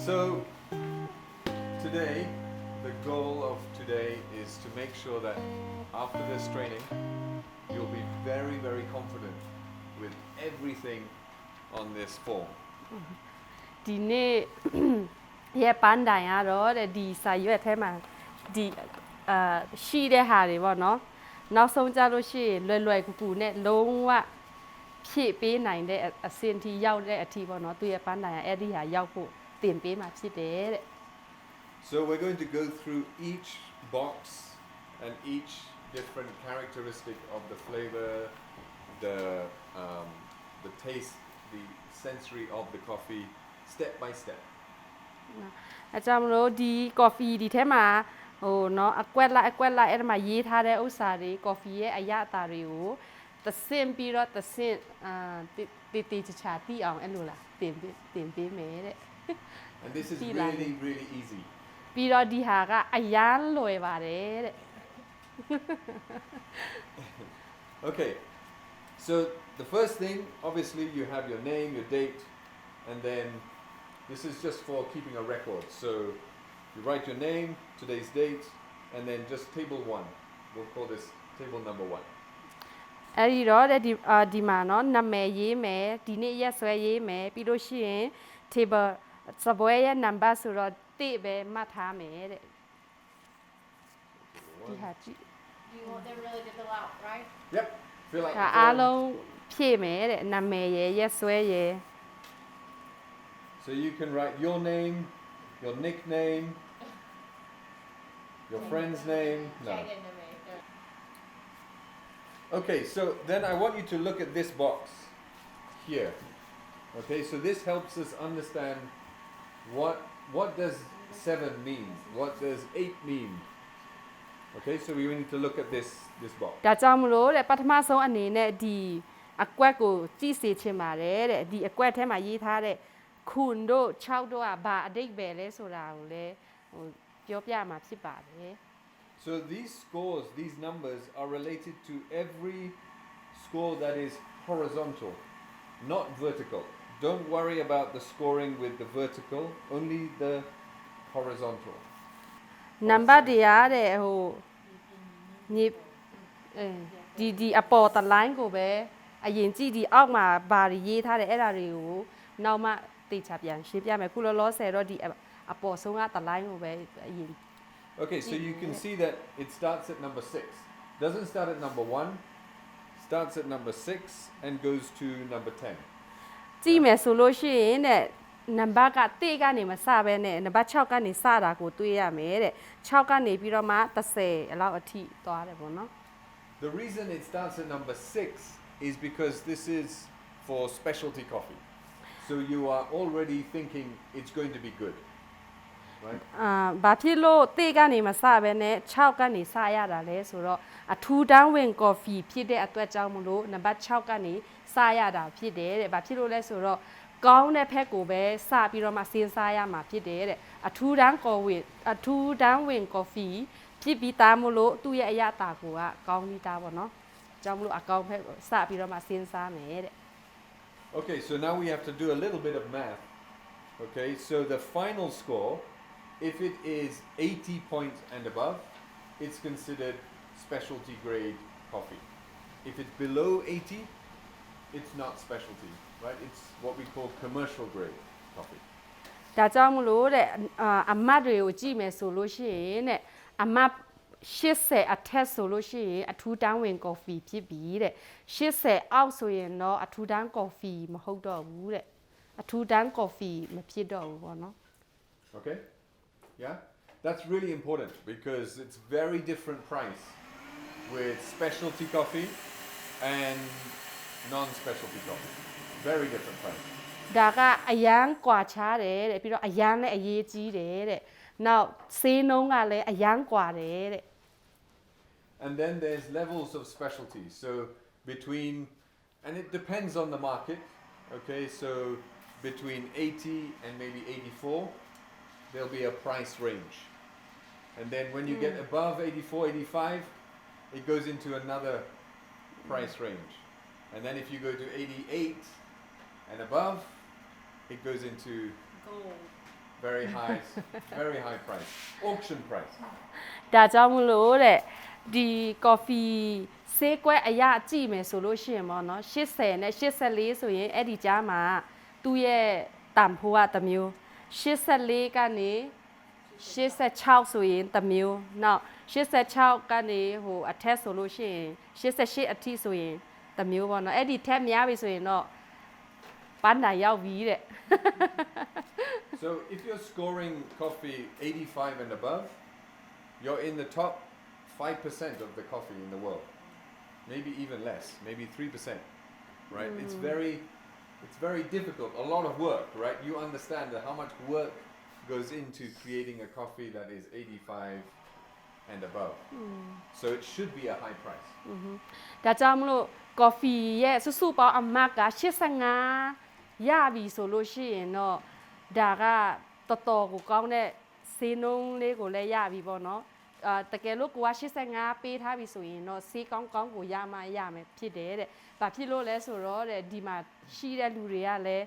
So today, the goal of today is to make sure that after this training, you'll be very, very confident with everything on this form. ဒီနေ့ရဲ့ပန်းတိုင်ကတော့တဲ့ဒီစာရွက်ထဲမှာဒီရှိတဲ့ဟာတွေပေါ့နော်နောက်ဆုံးကြလို့ရှိရင်လွယ်ကူကူနဲ့လုံးဝဖြည့်ပေးနိုင်တဲ့အဆင့်ထိရောက်တဲ့အထိပေါ့နော်သူရဲ့ပန်းတိုင်အဲ့ဒီဟာရောက်ဖို့တင်ပေးမှာဖြစ်တယ်တဲ့ So we're going to go through each box and each different characteristic of the flavor, the taste, the sensory of the coffee, step by step. အကြောင်းမလို့ဒီ coffee ဒီထဲမှာဟိုเนาะအကွက်လိုက်အဲ့ဒါမှာရေးထားတဲ့ဥစ္စာတွေ coffee ရဲ့အရသာတွေကိုသစင်ပြီးတော့သစင်တေချာတိအောင်အဲ့လိုလားတင်ပေးမယ်တဲ့ And this is really, really easy. ပြီးတော့ဒီဟာကအရန်လွယ်ပါတယ်တဲ့ Okay, so the first thing, obviously you have your name, your date, and then this is just for keeping a record. So you write your name, today's date, and then just table 1. We'll call this table number 1. အဲ့ဒီတော့ဒီမှာเนาะနာမည်ရေးမယ်ဒီနေ့ရက်စွဲရေးမယ်ပြီးလို့ရှိရင် table စပွဲရဲ့ number ဆိုတော့တိပဲမှတ်ထားမယ်တဲ့ဒီဟာကြည့် You want them really to fill out, right? Yep, fill out ဒါ the အား form. လုံးဖြည့်မယ်တဲ့နာမည်ရယ်ရက်စွဲရယ် So you can write your name, your nickname, your friend's name. No. Check into me. Okay, so then I want you to look at this box here. Okay, so this helps us understand what does 7 mean? What does 8 mean? Okay, so we need to look at this box. ဒါကြောင့်မလို့တဲ့ပထမဆုံးအနေနဲ့ဒီအကွက်ကိုကြည့်စေချင်ပါတယ်တဲ့ဒီအကွက်ထဲမှာရေးထားတဲ့ခွန်တို့6တို့ကဘာအဓိပ္ပာယ်လဲဆိုတာကိုလည်းဟိုပြောပြမှာဖြစ်ပါတယ် So these scores, these numbers are related to every score that is horizontal, not vertical. Don't worry about the scoring with the vertical, only the horizontal. နံပါတ်တရားတဲ့ဟိုညီဒီအပေါ်တလိုင်းကိုပဲအရင်ကြည့်ဒီအောက်မှာဘာတွေရေးထားတယ်အဲ့ဒါတွေကိုနောက်မှတေချာပြန်ရှင်းပြမယ်ခုလောလောဆယ်တော့ဒီအပေါ်ဆုံးကတလိုင်းကိုပဲအရင် Okay, so you can see that it starts at number 6. Doesn't start at number 1, starts at number 6 and goes to number 10. ကြည့်မယ်ဆိုလို့ရှိရင်တဲ့နံပါတ်ကတိကနေမစပဲနဲ့နံပါတ်6ကနေစတာကိုတွေးရမယ်တဲ့6ကနေပြီးတော့မှ30အလောက်အထိသွားတယ်ပေါ့နော် The reason it starts at number 6 is because this is for specialty coffee. So you are already thinking it's going to be good. Right? ဘာဖြစ်လို့တိကနေမစပဲနဲ့6ကနေစရတာလဲဆိုတော့အထူးတန်းဝင်ကော်ဖီဖြစ်တဲ့အတွက်ကြောင့်မလို့နံပါတ်6ကနေစရတာဖြစ်တယ်တဲ့ဘာဖြစ်လို့လဲဆိုတော့ကောင်းတဲ့ဖက်ကိုပဲစပြီးတော့မှစဉ်းစားရမှာဖြစ်တယ်တဲ့အထူးတန်းဝင်ကော်ဖီဖြစ်ပြီးသားမလို့သူ့ရဲ့အရသာကိုကကောင်းပြီးသားပေါ့နော်ကြောင့်မလို့အကောင်းဖက်စပြီးတော့မှစဉ်းစားမယ်တဲ့ Okay, so now we have to do a little bit of math. Okay, so the final score, if it is 80 points and above, it's considered specialty grade coffee. If it's below 80, it's not specialty, right? It's what we call commercial grade coffee. ဒါကြောင့်မလို့တဲ့အမတ်တွေကိုကြည့်မယ်ဆိုလို့ရှိရင်တဲ့အမတ်80အထက်ဆိုလို့ရှိရင်အထူးတန်းဝင်ကော်ဖီဖြစ်ပြီတဲ့80အောက်ဆိုရင်တော့အထူးတန်းကော်ဖီမဟုတ်တော့ဘူးတဲ့အထူးတန်းကော်ဖီမဖြစ်တော့ဘူးပေါ့နော် Okay? Yeah? That's really important because it's very different price with specialty coffee and non-specialty coffee. Very different price. ဒါကအရန်ကွာခြားတယ်တဲ့ပြီးတော့အရန်လည်းအရေးကြီးတယ်တဲ့နောက်ဆေးနှုန်းကလည်းအရန်ကွာတယ်တဲ့ And then there's levels of specialty. So between, and it depends on the market. Okay, so between 80 and maybe 84, there'll be a price range. And then when you get above 84, 85, it goes into another price range. And then if you go to 88 and above, it goes into Gold. very high, very high price, auction price. ဒါကြောင့်မလို့တဲ့ဒီ coffee ဆေးကွက်အရာကြည့်မယ်ဆိုလို့ရှိရင်ပေါ့နော်80နဲ့84ဆိုရင်အဲ့ဒီကြားမှာသူ့ရဲ့တန်ဖိုးကတစ်မျိုး84ကနေ86ဆိုရင်တစ်မျိုးနောက်86ကနေဟိုအထက်ဆိုလို့ရှိရင်88အထိဆိုရင်တစ်မျိုးပေါ့နော်အဲ့ဒီထက်များပြီဆိုရင်တော့ပန်းတိုင်ရောက်ပြီတဲ့ So if you're scoring coffee 85 and above, you're in the top 5% of the coffee in the world. Maybe even less, maybe 3%. Right? It's very difficult, a lot of work, right? You understand that how much work goes into creating a coffee that is 85 and above. So it should be a high price. ဒါကြောင့်မလို့ coffee ရဲ့စုစုပေါင်းအမတ်က85ရပြီဆိုလို့ရှိရင်တော့ဒါကတော်တော်ကိုကောင်းတဲ့ဈေးနှုန်းလေးကိုလည်းရပြီပေါ့နော်တကယ်လို့ကိုက85ပေးထားပြီဆိုရင်တော့ဈေးကောင်းကောင်းကိုရမှရမယ်ဖြစ်တယ်တဲ့။ဘာဖြစ်လို့လဲဆိုတော့တဲ့ဒီမှာရှိတဲ့လူတွေကလည်း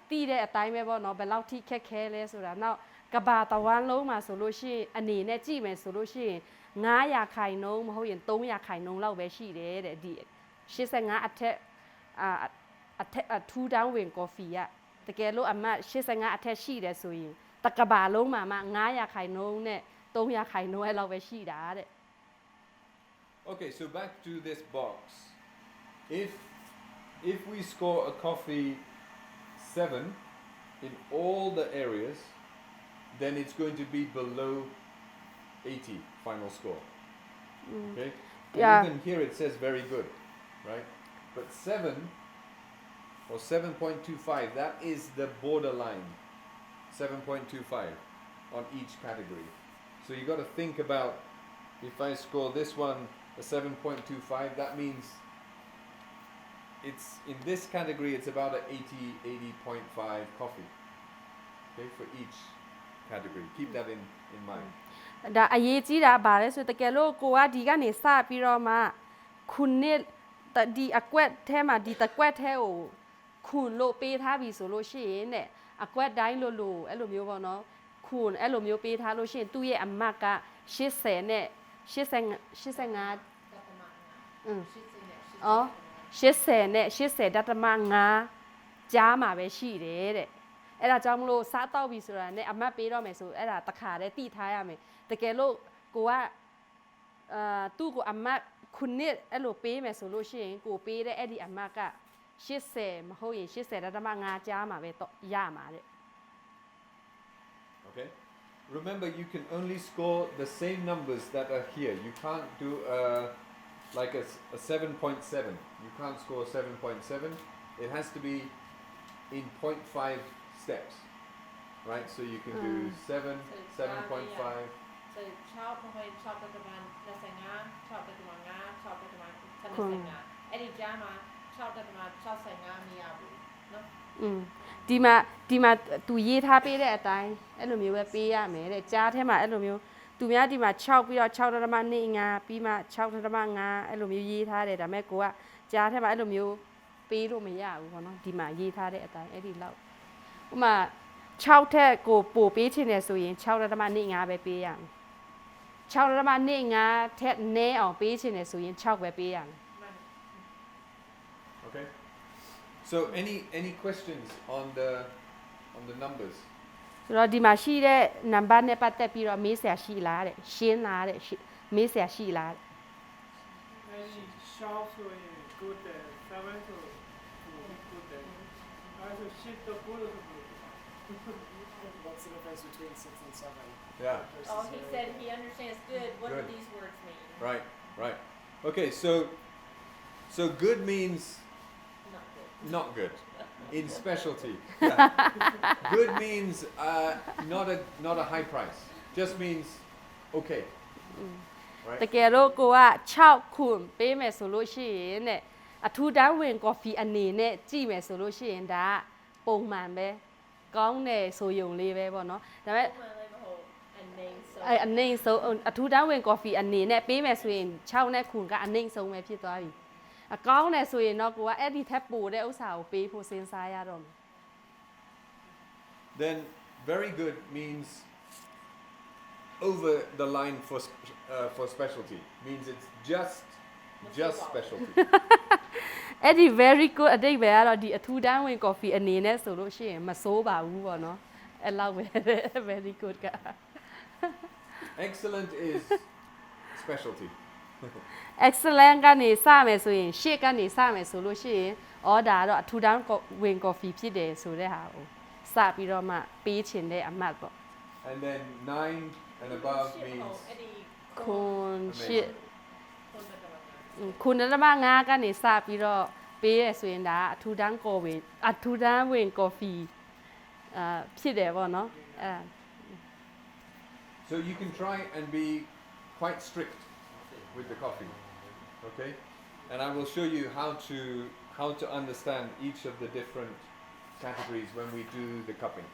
တီးတဲ့အတိုင်းပဲပေါ့နော်ဘယ်လောက်ထိခက်ခဲလဲဆိုတာနောက်ကဘာတဝမ်းလုံးမှာဆိုလို့ရှိရင်အနေနဲ့ကြည့်မယ်ဆိုလို့ရှိရင်900ခိုင်နှုန်းမဟုတ်ရင်300ခိုင်နှုန်းလောက်ပဲရှိတယ်တဲ့ဒီ85အထက်ထူတောင်းဝင်ကော်ဖီကတကယ်လို့အမတ်85အထက်ရှိတယ်ဆိုရင်တကဘာလုံးမှာမှ900ခိုင်နှုန်းနဲ့300ခိုင်နှုန်းအဲ့လောက်ပဲရှိတာတဲ့ Okay, so back to this box. If we score a coffee 7 in all the areas, then it's going to be below 80 final score. Okay? And Yeah. even here it says very good, right? But 7 or 7.25, that is the borderline. 7.25 on each category. So you got to think about if I score this one a 7.25, that means it's in this category it's about a 80.5 coffee. Okay, for each category. Keep that in mind. ဒါအရေးကြီးတာဗါလဲဆိုတကယ်လို့ကိုကဒီကနေစပြီးတော့မှခုနှစ်ဒီအကွက်ထဲမှာဒီတကွက်ထဲကိုခုလို့ပေးထားပြီဆိုလို့ရှိရင်တဲ့အကွက်တိုင်းလို့အဲ့လိုမျိုးပေါ့နော်ခုအဲ့လိုမျိုးပေးထားလို့ရှိရင်သူ့ရဲ့အမတ်က80နဲ့85အော်80နဲ့80.5ကြားမှာပဲရှိတယ်တဲ့အဲ့ဒါကြောင့်မလို့စားတော့ပြီဆိုတာနဲ့အမတ်ပေးတော့မယ်ဆိုအဲ့ဒါတခါတည်းတိထားရမယ်တကယ်လို့ကိုကသူ့ကိုအမတ်ခုနှစ်အဲ့လိုပေးမယ်ဆိုလို့ရှိရင်ကိုပေးတဲ့အဲ့ဒီအမတ်က80မဟုတ်ရင်80.5ကြားမှာပဲတော့ရမှာတဲ့ Okay? Remember, you can only score the same numbers that are here. You can't do like a 7.7. You can't score 7.7. It has to be in 0.5 steps. Right? So you can do 7, 7.5. So ชอบเพราะว่าชอบประมาณชอบประมาณชอบประมาณအဲ့ဒီကြားမှာชอบประมาณ65မရဘူးเนาะဒီမှာသူရေးထားပေးတဲ့အတိုင်းအဲ့လိုမျိုးပဲပေးရမယ်တဲ့ကြားထဲမှာအဲ့လိုမျိုးသူများဒီမှာ6ပြီးတော့6.25ပြီးမှ6.5အဲ့လိုမျိုးရေးထားတယ်ဒါပေမဲ့ကိုကကြားထဲမှာအဲ့လိုမျိုးပေးလို့မရဘူးပေါ့နော်ဒီမှာရေးထားတဲ့အတိုင်းအဲ့ဒီလောက်ဥပမာ6ထက်ကိုပို့ပေးချင်တယ်ဆိုရင်6.25ပဲပေးရမယ်6.25ထက်နည်းအောင်ပေးချင်တယ်ဆိုရင်6ပဲပေးရမယ် Okay? So any questions on the numbers? ဆိုတော့ဒီမှာရှိတဲ့ number နဲ့ပတ်သက်ပြီးတော့မေးစရာရှိလားတဲ့ရှင်းလားတဲ့မေးစရာရှိလားတဲ့ Shop so good 7 so good also ship the good What's the difference between 6 and 7? Yeah. Oh, he said he understands good. What Good. do these words mean? Right. Okay, so good means Not good. not good in specialty. Yeah. Good means not a high price. Just means okay. တကယ်တော့ကိုက6ခုပေးမယ်ဆိုလို့ရှိရင်တဲ့အထူးတန်းဝင်ကော်ဖီအနေနဲ့ကြည့်မယ်ဆိုလို့ရှိရင်ဒါပုံမှန်ပဲကောင်းတယ်ဆိုယုံလေးပဲပေါ့နော်ဒါပေမဲ့ အနေဆုံးအထူးတန်းဝင်ကော်ဖီအနေနဲ့ပေးမယ်ဆိုရင်6နဲ့ခုကအနှိမ့်ဆုံးပဲဖြစ်သွားပြီအကောင်းတယ်ဆိုရင်တော့ကိုကအဲ့ဒီထက်ပိုတဲ့ဥစ္စာကိုပေးဖို့စဉ်းစားရတော့မယ် Then very good means over the line for specialty. Means it's just specialty. အဲ့ဒီ very good အတိတ်ပဲကတော့ဒီအထူးတန်းဝင် coffee အနေနဲ့ဆိုလို့ရှိရင်မစိုးပါဘူးပေါ့နော်အဲ့လောက်ပဲ very good က Excellent is specialty. excellent ကနေစမယ်ဆိုရင်ရှေ့ကနေစမယ်ဆိုလို့ရှိရင်ဩဒါကတော့အထူးတန်းဝင် coffee ဖြစ်တယ်ဆိုတဲ့ဟာကိုစပြီးတော့မှပေးချင်တဲ့အမှတ်ပေါ့ And then 9 and above means အဲ့ဒီ ခွန်ရှစ် ခွန်တက်မှာ ခုနနမ9ကနေစပြီးတော့ပေးရဆိုရင်ဒါအထူးတန်းကော်ဝင်အထူးတန်းဝင် coffee ဖြစ်တယ်ပေါ့နော်အဲ so you can try and be quite strict with the coffee. Okay? And I will show you how to understand each of the different categories when we do the cupping.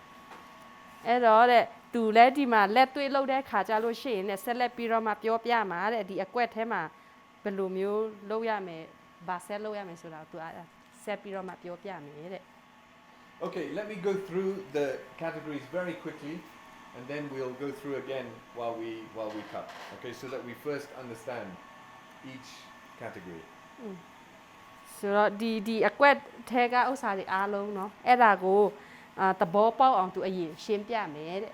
အဲ့တော့တဲ့သူလည်းဒီမှာလက်တွေ့လုပ်တဲ့ခါကြလို့ရှိရင်လည်းဆက်လက်ပြီးတော့မှပြောပြမှာတဲ့ဒီအကွက်ထဲမှာဘယ်လိုမျိုးလုပ်ရမယ်ဗာဆက်လုပ်ရမယ်ဆိုတာသူဆက်ပြီးတော့မှပြောပြမယ်တဲ့ Okay, let me go through the categories very quickly and then we'll go through again while we cut. Okay, so that we first understand each category. ဆိုတော့ဒီအကွက်ထဲကဥစ္စာတွေအားလုံးเนาะအဲ့ဒါကိုသဘောပေါက်အောင်သူအရင်ရှင်းပြမယ်တဲ့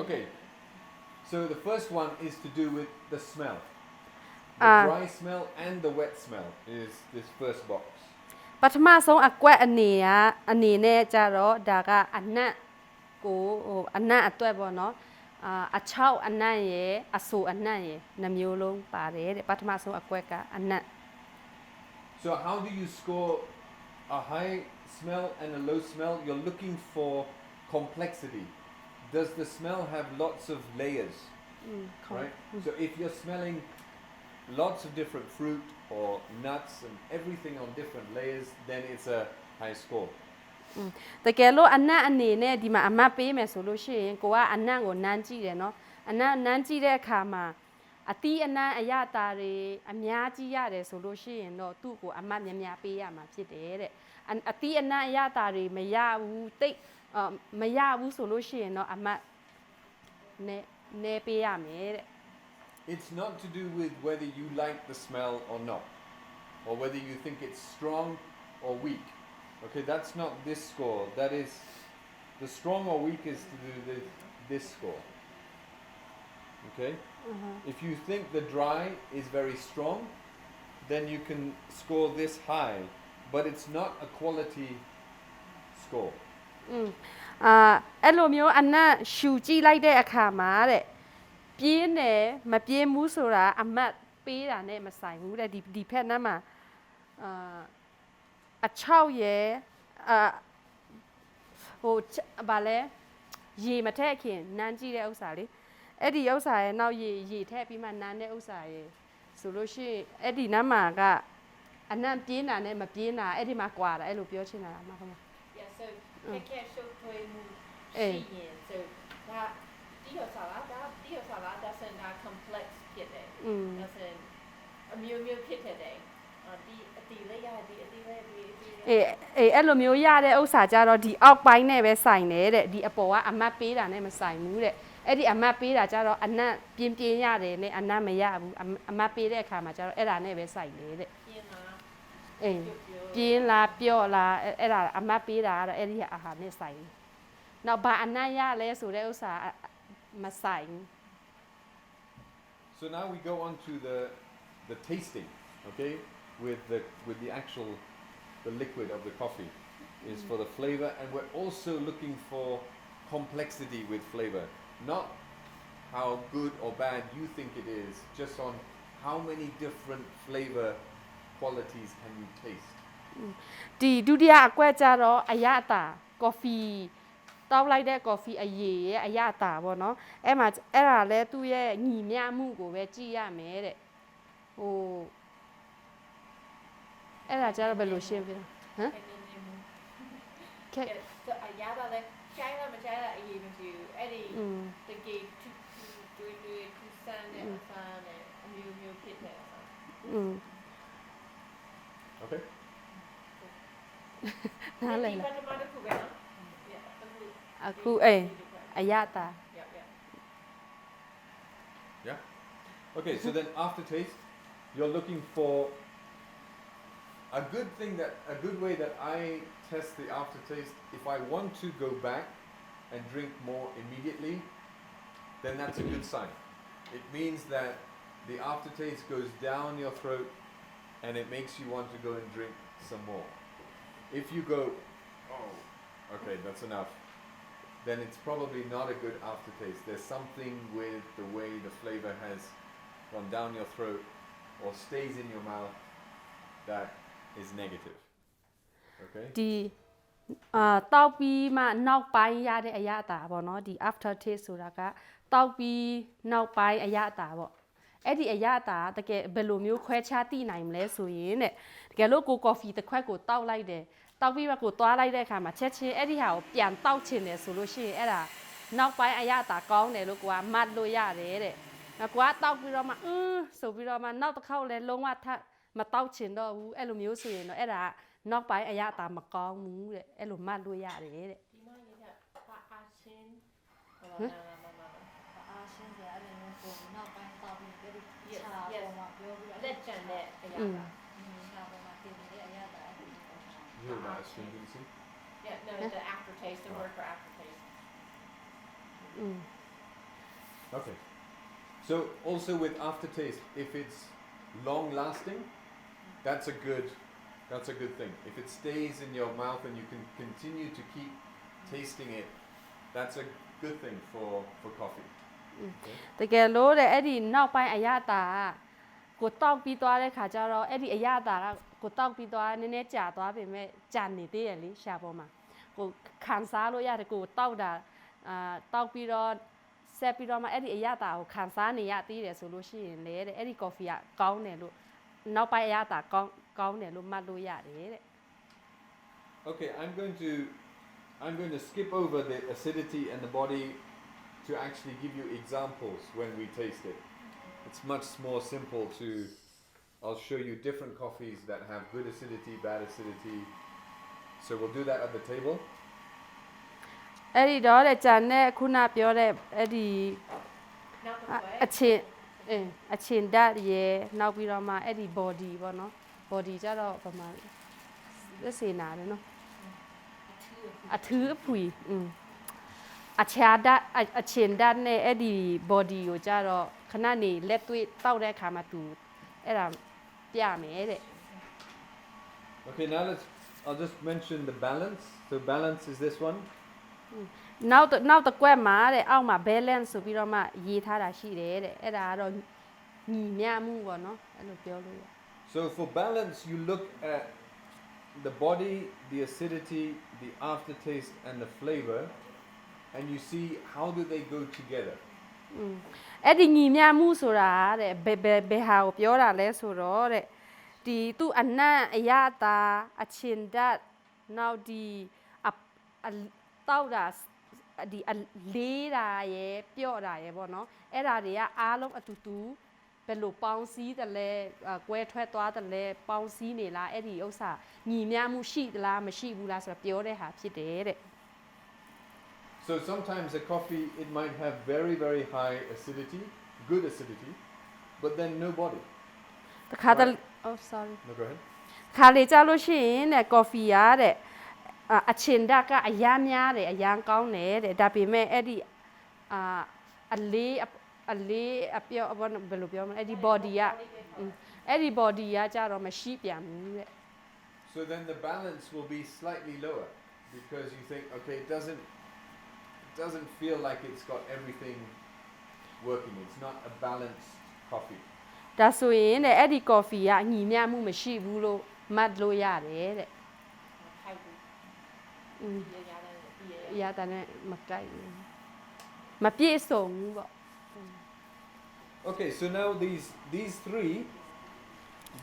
Okay, so the first one is to do with the smell. The dry smell and the wet smell is this first box. ပထမဆုံးအကွက်အနေနဲ့ကြတော့ဒါကအနက်ကိုအနက်အတွက်ပေါ့เนาะအချောက်အနက်ရယ်အဆူအနက်ရယ်နှမျိုးလုံးပါတယ်တဲ့ပထမဆုံးအကွက်ကအနက် So how do you score a high smell and a low smell? You're looking for complexity. Does the smell have lots of layers? Right? So if you're smelling lots of different fruit or nuts and everything on different layers, then it's a high score. တကယ်လို့အနက်အနေနဲ့ဒီမှာအမတ်ပေးမယ်ဆိုလို့ရှိရင်ကိုကအနက်ကိုနမ်းကြည့်တယ်เนาะအနက်နမ်းကြည့်တဲ့အခါမှာအတီးအနံ့အရတာတွေအများကြီးရတယ်ဆိုလို့ရှိရင်တော့သူ့ကိုအမတ်များများပေးရမှာဖြစ်တယ်တဲ့အတီးအနံ့အရတာတွေမရဘူးတိတ်မရဘူးဆိုလို့ရှိရင်တော့အမတ်နဲပေးရမယ်တဲ့ It's not to do with whether you like the smell or not, or whether you think it's strong or weak. Okay, that's not this score. That is, the strong or weak is to do with this score. Okay? If you think the dry is very strong, then you can score this high, but it's not a quality score. အဲ့လိုမျိုးအနက်ရှူကြည့်လိုက်တဲ့အခါမှာတဲ့ပြင်းတယ်မပြင်းဘူးဆိုတာအမတ်ပေးတာနဲ့မဆိုင်ဘူးတဲ့ဒီဖက်နှမ်းမှာအချောက်ရယ်ဟိုဗာလဲရေမထက်ခင်နမ်းကြည့်တဲ့ဥစ္စာလေအဲ့ဒီဥစ္စာရဲ့နောက်ရေထည့်ပြီးမှနမ်းတဲ့ဥစ္စာရယ်ဆိုလို့ရှိရင်အဲ့ဒီနမ်းမှာကအနံ့ပြင်းတာနဲ့မပြင်းတာအဲ့ဒီမှာကွာတာအဲ့လိုပြောချင်တာလားမဟုတ်ဘူး Yeah, so ခက်ရှုပ်ထွေးမှုရှိရင် so ဒါတီးရစားလားဒါစင်ဒါ complex ဖြစ်တယ်ဒါစင်အမျိုးမျိုးဖြစ်တယ်ဒီအတီလေးရဒီအတီလေးဒီအဲ့လိုမျိုးရတဲ့ဥစ္စာကြတော့ဒီအောက်ပိုင်းနဲ့ပဲဆိုင်တယ်တဲ့ဒီအပေါ်ကအမတ်ပေးတာနဲ့မဆိုင်ဘူးတဲ့အဲ့ဒီအမတ်ပေးတာကြတော့အနံ့ပြင်းရတယ်နဲ့အနံ့မရဘူးအမတ်ပေးတဲ့အခါမှာကြတော့အဲ့ဒါနဲ့ပဲဆိုင်တယ်တဲ့ပြင်းလားပြော့လားအဲ့ဒါအမတ်ပေးတာကတော့အဲ့ဒီအာဟာနဲ့ဆိုင်နောက်ဘာအနံ့ရလဲဆိုတဲ့ဥစ္စာမဆိုင် So now we go on to the tasting, okay? With the actual the liquid of the coffee is for the flavor, and we're also looking for complexity with flavor, not how good or bad you think it is, just on how many different flavor qualities can you taste. ဒီဒုတိယအကွက်ကြတော့အရတာကော်ဖီတောက်လိုက်တဲ့ကော်ဖီအရည်ရဲ့အရတာပေါ့နော်အဲ့မှာအဲ့ဒါလဲသူ့ရဲ့ညီမျှမှုကိုပဲကြည့်ရမယ်တဲ့ဟိုအဲ့ဒါကြတော့ဘယ်လိုရှင်းပြလဲဟမ်ခက်အရာတာလဲချိုင်းလာမချိုင်းလာအရေးမကြည့်အဲ့ဒီတကယ်တွေ့ခုစမ်းတဲ့အဖန်နဲ့အမျိုးမျိုးဖြစ်တယ် Okay? နားလည်လား ဒီပတ်မှာတစ်ခုပဲနော် အခုအေး အရသာ Yep, yep. Yeah. Okay, so then aftertaste, you're looking for a good way that I test the aftertaste. If I want to go back and drink more immediately, then that's a good sign. It means that the aftertaste goes down your throat and it makes you want to go and drink some more. If you go, oh, okay, that's enough, then it's probably not a good aftertaste. There's something with the way the flavor has gone down your throat or stays in your mouth that is negative. Okay? ဒီတောက်ပြီးမှနောက်ပိုင်းရတဲ့အရသာပေါ့နော်ဒီ after taste ဆိုတာကတောက်ပြီးနောက်ပိုင်းအရသာပေါ့အဲ့ဒီအရသာတကယ်ဘယ်လိုမျိုးခွဲခြားသိနိုင်မလဲဆိုရင်တဲ့တကယ်လို့ကို coffee တစ်ခွက်ကိုတောက်လိုက်တယ်တောက်ပြီးမှကိုသွားလိုက်တဲ့အခါမှာချက်ချင်းအဲ့ဒီဟာကိုပြန်တောက်ချင်တယ်ဆိုလို့ရှိရင်အဲ့ဒါနောက်ပိုင်းအရသာကောင်းတယ်လို့ကိုကမှတ်လို့ရတယ်တဲ့ကိုကတောက်ပြီးတော့မှဆိုပြီးတော့မှနောက်တစ်ခေါက်လဲလုံးဝထမတောက်ချင်တော့ဘူးအဲ့လိုမျိုးဆိုရင်တော့အဲ့ဒါနောက်ပိုင်းအရသာမကောင်းဘူးတဲ့အဲ့လိုမှတ်လို့ရတယ်တဲ့ ဒီမှာရတာပါအားချင်းဟို ဟမ် အာရှင်းတယ်အဲ့လိုမျိုးကိုနောက်ပိုင်းတောက်ပြီးပြည့် Yes, ချာ yes. ပေါ်မှာပြောပြီးတော့ လက်ကျန်တဲ့အရာက ချာပေါ်မှာတင်နေတဲ့အရာတာအဲ့ဒီ You hear that stringency? Yeah, no, the aftertaste, the word for aftertaste. อืม Okay. So also with aftertaste, if it's long lasting, that's a good thing. If it stays in your mouth and you can continue to keep tasting it, that's a good thing for coffee. Okay? တကယ်လို့တဲ့အဲ့ဒီနောက်ပိုင်းအရသာကိုတောက်ပြီးသွားတဲ့ခါကျတော့အဲ့ဒီအရသာကကိုတောက်ပြီးသွားနည်းနည်းကြာသွားပြီမဲ့ကြာနေသေးတယ်လေရှာပေါ်မှာကိုခံစားလို့ရတယ်ကိုတောက်တာတောက်ပြီးတော့ဆက်ပြီးတော့မှအဲ့ဒီအရသာကိုခံစားနေရသေးတယ်ဆိုလို့ရှိရင်လေတဲ့အဲ့ဒီ coffee ကကောင်းတယ်လို့နောက်ပိုင်းအရသာကောင်းတယ်လို့မှတ်လို့ရတယ်တဲ့ Okay, I'm going to skip over the acidity and the body to actually give you examples when we taste it. It's much more simple I'll show you different coffees that have good acidity, bad acidity. So we'll do that at the table. အဲ့ဒီတော့တဲ့ဂျန်နဲ့ခုနပြောတဲ့အဲ့ဒီ Now the အချင်းအချင်းဓာတ်ရေနောက်ပြီးတော့မှအဲ့ဒီ body ပေါ့နော် body ကြတော့ပမာလက်စေနာတယ်နော်အထူးအဖွေအချာဓာတ်အချင်းဓာတ်နဲ့အဲ့ဒီ body ကိုကြတော့ခဏနေလက်တွေ့တောက်တဲ့အခါမှာသူအဲ့ဒါပြမယ်တဲ့ Okay, now I'll just mention the balance. So balance is this one. နောက်တစ်ကွက်မှာတဲ့အောက်မှာ balance ဆိုပြီးတော့မှရေးထားတာရှိတယ်တဲ့အဲ့ဒါကတော့ညီမျှမှုပေါ့နော်အဲ့လိုပြောလို့ရ So for balance, you look at the body, the acidity, the aftertaste, and the flavor, and you see how do they go together. အဲ့ဒီညီမျှမှုဆိုတာတဲ့ဘယ်ဟာကိုပြောတာလဲဆိုတော့တဲ့ဒီသူ့အနံ့အရသာအချင်းဓာတ်နောက်ဒီတောက်တာဒီလေးတာရယ်ပြော့တာရယ်ပေါ့နော်အဲ့ဒါတွေကအားလုံးအတူတူဘယ်လိုပေါင်းစည်းတယ်လဲကွဲထွက်သွားတယ်လဲပေါင်းစည်းနေလားအဲ့ဒီဥစ္စာညီမျှမှုရှိသလားမရှိဘူးလားဆိုတော့ပြောတဲ့ဟာဖြစ်တယ်တဲ့ So sometimes a coffee, it might have very, very high acidity, good acidity, but then no body. တခါတလေ oh sorry No, go ahead. ခါလေကြလို့ရှိရင်တဲ့ coffee ရတဲ့အချင်းဓာတ်ကအရမ်းများတယ်အရမ်းကောင်းတယ်တဲ့ဒါပေမဲ့အဲ့ဒီအလေးအပြော့ဘယ်လိုပြောမလဲအဲ့ဒီ body ကအဲ့ဒီ body ကကြတော့မရှိပြန်ဘူးတဲ့ So then the balance will be slightly lower because you think, okay, it doesn't feel like it's got everything working. It's not a balanced coffee. ဒါဆိုရင်တဲ့အဲ့ဒီ coffee ကညီမျှမှုမရှိဘူးလို့မှတ်လို့ရတယ်တဲ့ ထိုက်ဘူး ဒီရရတယ်ဒီရ အရာတနဲ့မကိုက်ဘူးမပြည့်စုံဘူးပေါ့ Okay, so now these three,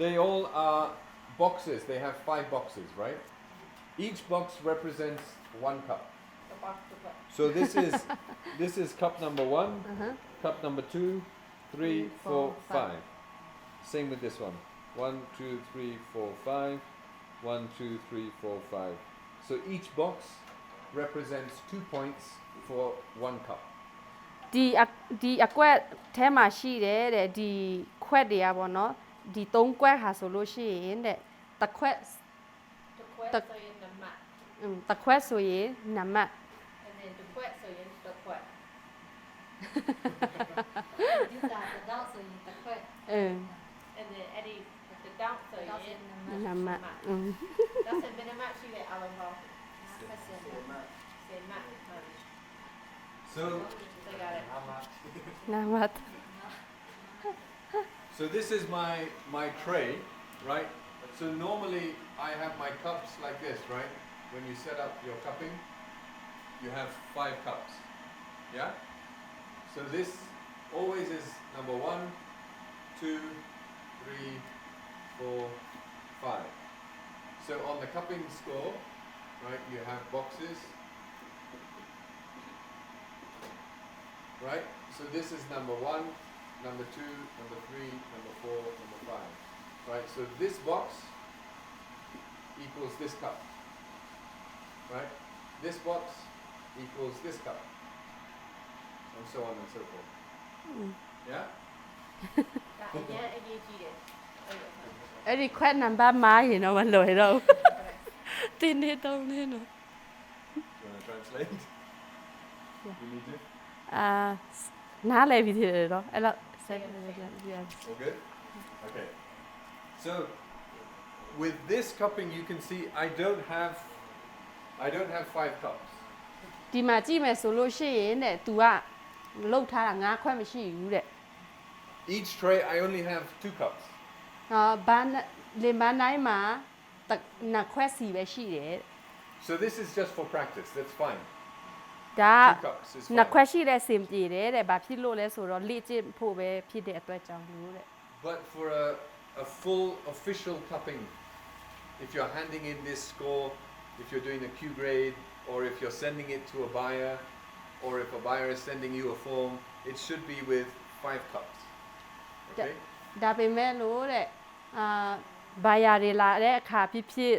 they all are boxes. They have 5 boxes, right? Each box represents 1 cup. တပတ်တပတ် So this is cup number 1, cup number 2, 3, 4, 5. Same with this one. 1, 2, 3, 4, 5. 1, 2, 3, 4, 5. So each box represents 2 points for 1 cup. ဒီအကွက်ထဲမှာရှိတယ်တဲ့ဒီခွက်တွေကပေါ့နော်ဒီ3ခွက်ဟာဆိုလို့ရှိရင်တဲ့တစ်ခွက် the quest The- so in the mat တစ်ခွက်ဆိုရင်နံပါတ် and then the quest so in the quest ဒီတာတော့ဆိုရင်တစ်ခွက် and then Eddie the down so တော့ဆို in ရင်နံ နံ ပါတ် ပါတ် that's in minimum ရှိတဲ့အားလုံးပေါင်း 50 say mat So, they got it နံပါတ် so this is my tray, right? So normally I have my cups like this, right? When you set up your cupping, you have 5 cups. Yeah? So this always is number 1, 2, 3, 4, 5. So on the cupping score, right, you have boxes. Right? So this is number 1, number 2, number 3, number 4, number 5. Right? So this box equals this cup. Right? This box equals this cup. And so on and so forth. Yeah? ဒါအရင်အရေးကြီးတယ်အဲ့လို အဲ့ဒီခွက်နံပါတ်မှားရင်တော့မလွယ်တော့ဘူးတင်းနေတုံးနေနော် Do you want to translate? Yeah. You need to? နားလည်ပြီသေးတယ်တော့အဲ့တော့ဆက်ပြရပြန် All good? Okay. So with this cupping you can see I don't have 5 cups. ဒီမှာကြည့်မယ်ဆိုလို့ရှိရင်တဲ့ तू ကလှုပ်ထားတာငါးခွက်မရှိဘူးတဲ့ Each tray I only have 2 cups. ဘာလင်မနိုင်မှာနှစ်ခွက်စီပဲရှိတယ် So this is just for practice. That's fine. ဒါ 2 cups is နှစ် fine. ခွက်ရှိတဲ့စင်ပြေတယ်တဲ့ဘာဖြစ်လို့လဲဆိုတော့လေ့ကျင့်ဖို့ပဲဖြစ်တဲ့အတွက်ကြောင့်လို့တဲ့ But for a full official cupping, if you're handing in this score, if you're doing a Q grade, or if you're sending it to a buyer, or if a buyer is sending you a form, it should be with 5 cups. Okay? ဒါပေမဲ့လို့တဲ့ဘာယာတွေလာတဲ့အခါဖြစ်ဖြစ်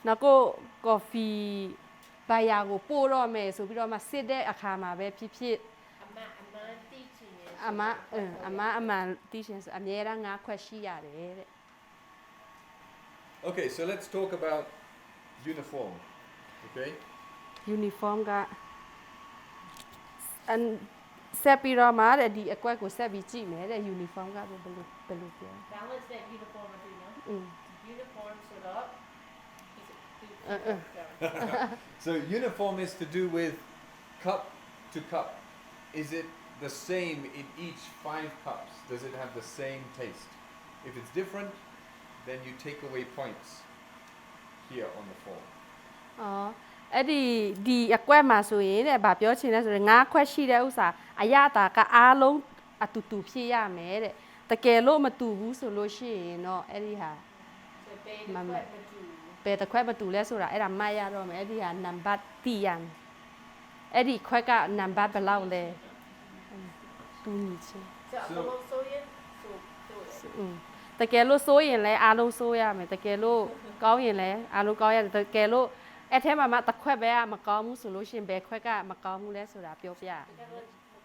နောက်ကိုကော်ဖီဘာယာကိုပို့တော့မယ်ဆိုပြီးတော့မှစစ်တဲ့အခါမှာပဲဖြစ်ဖြစ် အမတီးချင်ရင် အမန်တီးရှင်ဆိုအများရန်ငါးခွက်ရှိရတယ်တဲ့ Okay, so let's talk about uniform. Okay? uniform ကအန်ဆက်ပြီးတော့မှတဲ့ဒီအကွက်ကိုဆက်ပြီးကြည့်မယ်တဲ့ uniform ကဘယ်လိုပြော balance that uniform မတူနော် uniform ဆိုတော့ So uniform is to do with cup to cup. Is it the same in each 5 cups? Does it have the same taste? If it's different, then you take away points here on the form. အဲ့ဒီအကွက်မှာဆိုရင်တဲ့ဗာပြောချင်လဲဆိုရင်ငါးခွက်ရှိတဲ့ဥစ္စာအရတာကအားလုံးအတူတူဖြစ်ရမယ်တဲ့တကယ်လို့မတူဘူးဆိုလို့ရှိရင်တော့အဲ့ဒီဟာ so ဘေးတစ်ခွက်မတူ ဘယ်တစ်ခွက်မတူလဲဆိုတာအဲ့ဒါမှတ်ရတော့မယ်အဲ့ဒီဟာနံပါတ်တည်ရမယ်အဲ့ဒီခွက်ကနံပါတ်ဘယ်လောက်လဲတူညီချင်း so အကုန်လုံးဆိုရင်ဆိုတယ် တကယ်လို့စိုးရင်လည်းအားလုံးစိုးရမယ်တကယ်လို့ကောင်းရင်လည်းအားလုံးကောင်းရတယ်တကယ်လို့အဲ့ထဲမှာမှတစ်ခွက်ပဲမကောင်းဘူးဆိုလို့ရှိရင်ဘယ်ခွက်ကမကောင်းဘူးလဲဆိုတာပြောပြ ဒါက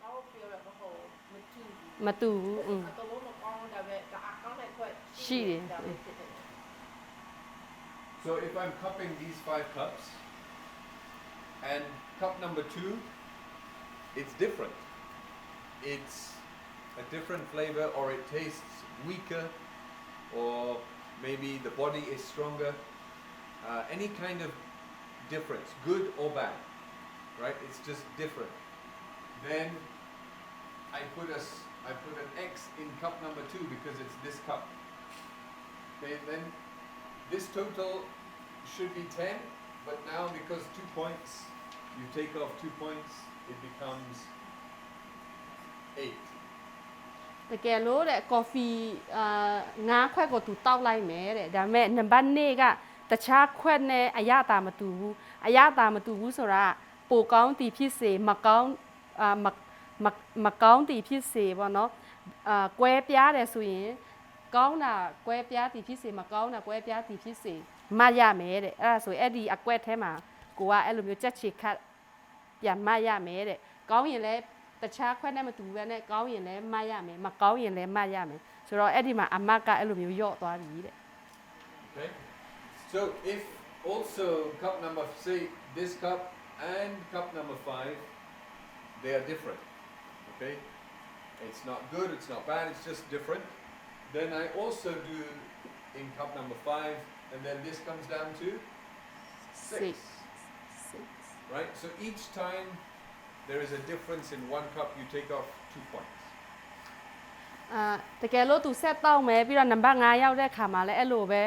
ကောင်းပြောရမဟုတ်မတူ မတူဘူး အကုန်လုံးမကောင်းဒါပဲဒါအကောင်းတဲ့ခွက် ရှိတယ် ဒါပဲဖြစ်တယ် So if I'm cupping these 5 cups, and cup number 2, it's different. It's a different flavor, or it tastes weaker, or maybe the body is stronger. Any kind of difference, good or bad, right? It's just different. Then I put an X in cup number 2 because it's this cup. Okay, then this total should be 10, but now because 2 points, you take off 2 points, it becomes 8. တကယ်လို့တဲ့ကော်ဖီငါးခွက်ကိုသူတောက်လိုက်မယ်တဲ့ဒါပေမဲ့နံပါတ်2ကတခြားခွက်နဲ့အရတာမတူဘူးအရတာမတူဘူးဆိုတာပိုကောင်းတီဖြစ်စေမကောင်းမကောင်းတီဖြစ်စေပေါ့နော်ကွဲပြားတယ်ဆိုရင်ကောင်းတာကွဲပြားတီဖြစ်စေမကောင်းတာကွဲပြားတီဖြစ်စေမှတ်ရမယ်တဲ့အဲ့ဒါဆိုအဲ့ဒီအကွက်ထဲမှာက ကိုကအဲ့လိုမျိုးကြက်ချီခတ်ပြန်မှတ်ရမယ်တဲ့ကောင်းရင်လည်းတခြားခွက်နဲ့မတူဘဲနဲ့ကောင်းရင်လည်းမှတ်ရမယ်မကောင်းရင်လည်းမှတ်ရမယ်ဆိုတော့အဲ့ဒီမှာအမတ်ကအဲ့လိုမျိုးယော့သွားပြီတဲ့ Okay. So if also cup number, say this cup and cup number 5, they are different. Okay. It's not good, it's not bad, it's just different. Then I also do in cup number 5, and then this comes down to 6. Right? So each time there is a difference in one cup, you take off 2 points. တကယ်လို့သူဆက်တောက်မယ်ပြီးတော့နံပါတ်5ရောက်တဲ့ခါမှာလည်းအဲ့လိုပဲ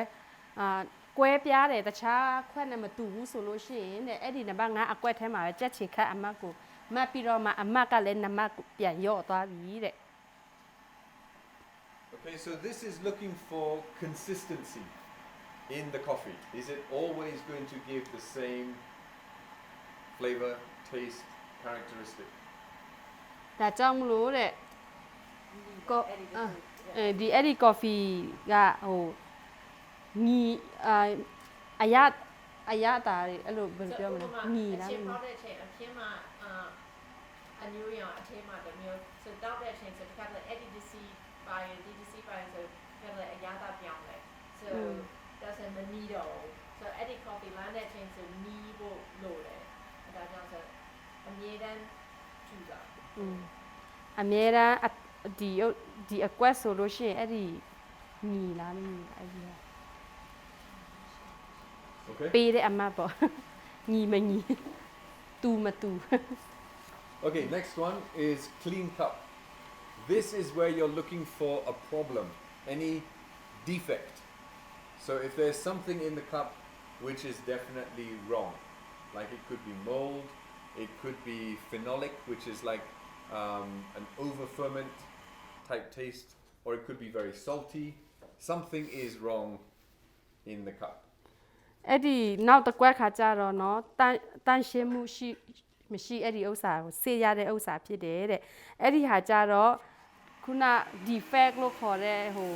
ကွဲပြားတယ်တခြားခွက်နဲ့မတူဘူးဆိုလို့ရှိရင်တဲ့အဲ့ဒီနံပါတ်5အကွက်ထဲမှာပဲကြက်ချီခတ်အမတ်ကိုမှတ်ပြီးတော့မှအမတ်ကလည်းနံပါတ်ပြန်ယော့သွားပြီတဲ့ Okay, so this is looking for consistency in the coffee. Is it always going to give the same flavor, taste, characteristic? ဒါကြောင့်မလို့တဲ့ကိုဒီအဲ့ဒီ coffee ကဟိုညီအရတာတွေအဲ့လိုဘယ်လိုပြောမလဲညီလား အချင်းပေါက်တဲ့အချိန်အဖြစ်မှာအမျိုးရောအချင်းမှာတမျိုးဆိုတောက်တဲ့အချိန်ဆိုတခါတည်း ADC ပိုင်း DDC ပိုင်းဆိုတခါတည်းအရသာပြောင်းလဲ so doesn't မနီးတော့ so အဲ့ဒီ coffee လမ်းတဲ့အချိန်ဆိုနီးဖို့လိုတယ်ဒါကြောင့်ဆိုအမြဲတမ်းထူတာ အမြဲတမ်းဒီအကွက်ဆိုလို့ရှိရင်အဲ့ဒီညီလားမညီအဲ့ဒီ Okay. ပေးတဲ့အမတ်ပေါ့ညီမညီတူမတူ Okay, next one is clean cup. This is where you're looking for a problem, any defect. So if there's something in the cup which is definitely wrong, like it could be mold, it could be phenolic, which is like an over ferment type taste, or it could be very salty. Something is wrong in the cup. အဲ့ဒီနောက်တစ်ကွက်ခါကြတော့เนาะတန်ရှင်းမှုရှိမရှိအဲ့ဒီဥစ္စာကိုစေရတဲ့ဥစ္စာဖြစ်တယ်တဲ့အဲ့ဒီဟာကြတော့ခုန defect လို့ခေါ်တဲ့ဟို